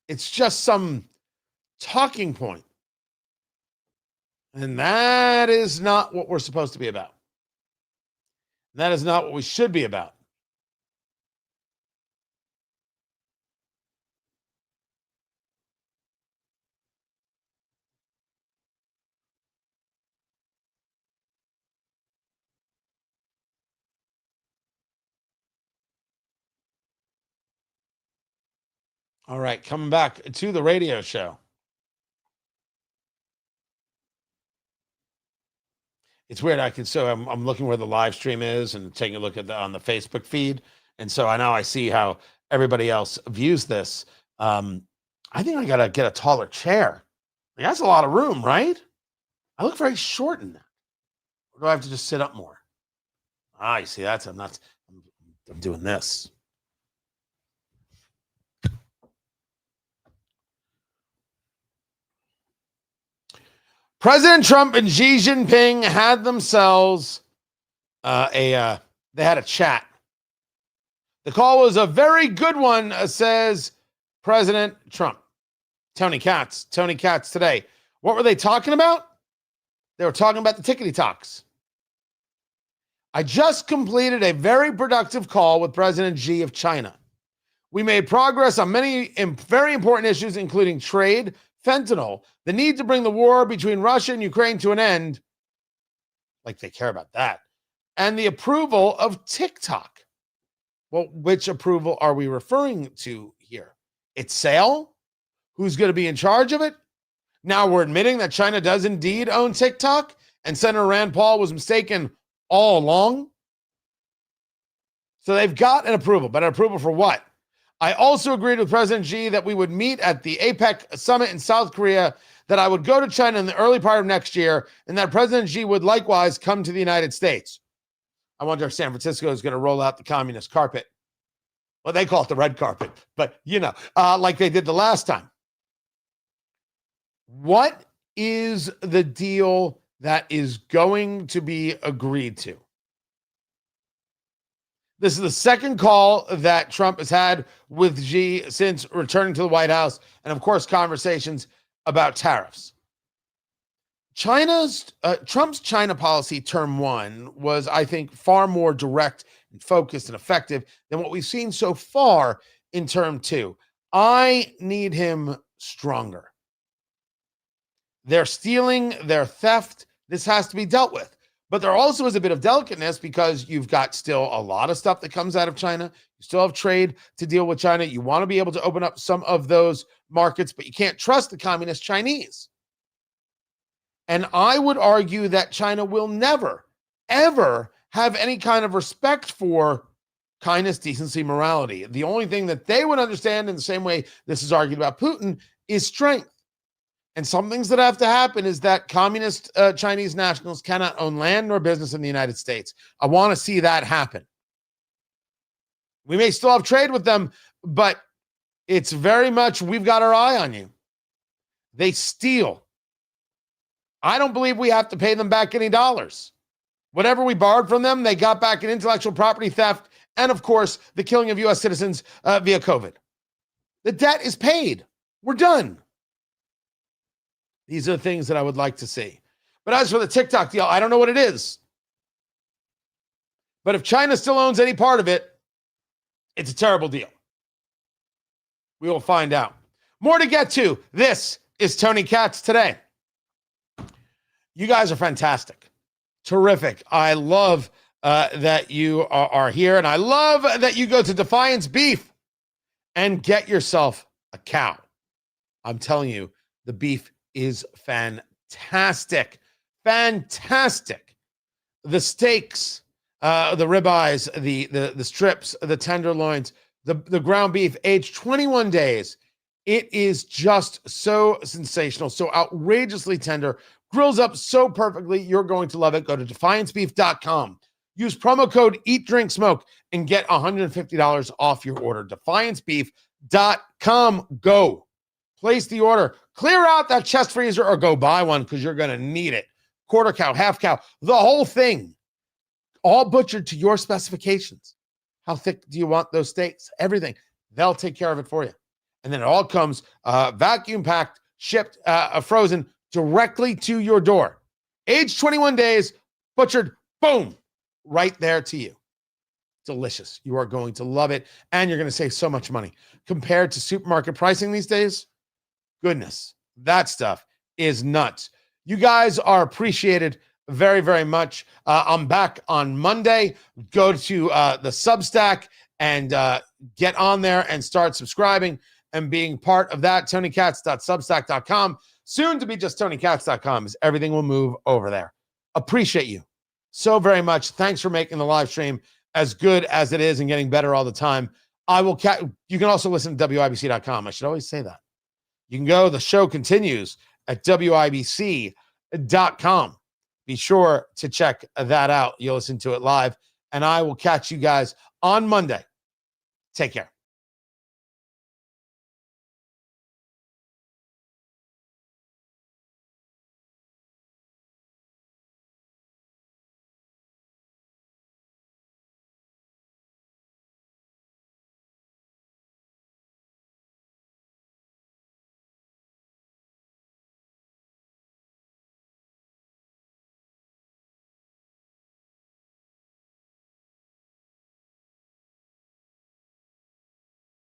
It's just some talking point. And that is not what we're supposed to be about. That is not what we should be about. All right, coming back to the radio show. It's weird. I'm looking where the live stream is and taking a look at on the Facebook feed. And so I know I see how everybody else views this. I think I got to get a taller chair. Like, that's a lot of room, right? I look very short in that. Or do I have to just sit up more? You see, I'm doing this. President Trump and Xi Jinping had themselves they had a chat. The call was a very good one, says President Trump. Tony Katz today. What were they talking about? They were talking about the tickety talks. I just completed a very productive call with President Xi of China. We made progress on many very important issues, including trade, fentanyl, the need to bring the war between Russia and Ukraine to an end, like they care about that, and the approval of TikTok. Well, which approval are we referring to here? Its sale? Who's going to be in charge of it? Now we're admitting that China does indeed own TikTok, and Senator Rand Paul was mistaken all along. So they've got an approval, but an approval for what? I also agreed with President Xi that we would meet at the APEC summit in South Korea, that I would go to China in the early part of next year, and that President Xi would likewise come to the United States. I wonder if San Francisco is going to roll out the communist carpet. Well, they call it the red carpet, but like they did the last time. What is the deal that is going to be agreed to? This is the second call that Trump has had with Xi since returning to the White House, and of course, conversations about tariffs. Trump's China policy term one was, I think, far more direct and focused and effective than what we've seen so far in term two. I need him stronger. They're stealing, they're theft. This has to be dealt with. But there also is a bit of delicateness because you've got still a lot of stuff that comes out of China. You still have trade to deal with China. You want to be able to open up some of those markets, but you can't trust the communist Chinese. And I would argue that China will never, ever have any kind of respect for kindness, decency, morality. The only thing that they would understand, in the same way this is argued about Putin, is strength. And some things that have to happen is that communist Chinese nationals cannot own land nor business in the United States. I want to see that happen. We may still have trade with them, but it's very much, we've got our eye on you. They steal. I don't believe we have to pay them back any dollars. Whatever we borrowed from them, they got back in intellectual property theft and, of course, the killing of U.S. citizens via COVID. The debt is paid. We're done. These are things that I would like to see. But as for the TikTok deal, I don't know what it is. But if China still owns any part of it, it's a terrible deal. We will find out. More to get to. This is Tony Katz Today. You guys are fantastic. Terrific. I love that you are here, and I love that you go to Defiance Beef and get yourself a cow. I'm telling you, the beef is fantastic. Fantastic. The steaks, the ribeyes, the strips, the tenderloins, the ground beef, aged 21 days. It is just so sensational, so outrageously tender, grills up so perfectly. You're going to love it. Go to defiancebeef.com. Use promo code EATDRINKSMOKE and get $150 off your order. defiancebeef.com. Go. Place the order. Clear out that chest freezer or go buy one because you're going to need it. Quarter cow, half cow, the whole thing. All butchered to your specifications. How thick do you want those steaks? Everything. They'll take care of it for you. And then it all comes vacuum packed, shipped, frozen directly to your door. Age 21 days, butchered, boom, right there to you. Delicious. You are going to love it. And you're going to save so much money. Compared to supermarket pricing these days, goodness, that stuff is nuts. You guys are appreciated very, very much. I'm back on Monday. Go to the Substack and get on there and start subscribing and being part of that. TonyKatz.substack.com. Soon to be just TonyKatz.com, as everything will move over there. Appreciate you so very much. Thanks for making the live stream as good as it is and getting better all the time. You can also listen to WIBC.com. I should always say that. You can go. The show continues at WIBC.com. Be sure to check that out. You'll listen to it live. And I will catch you guys on Monday. Take care.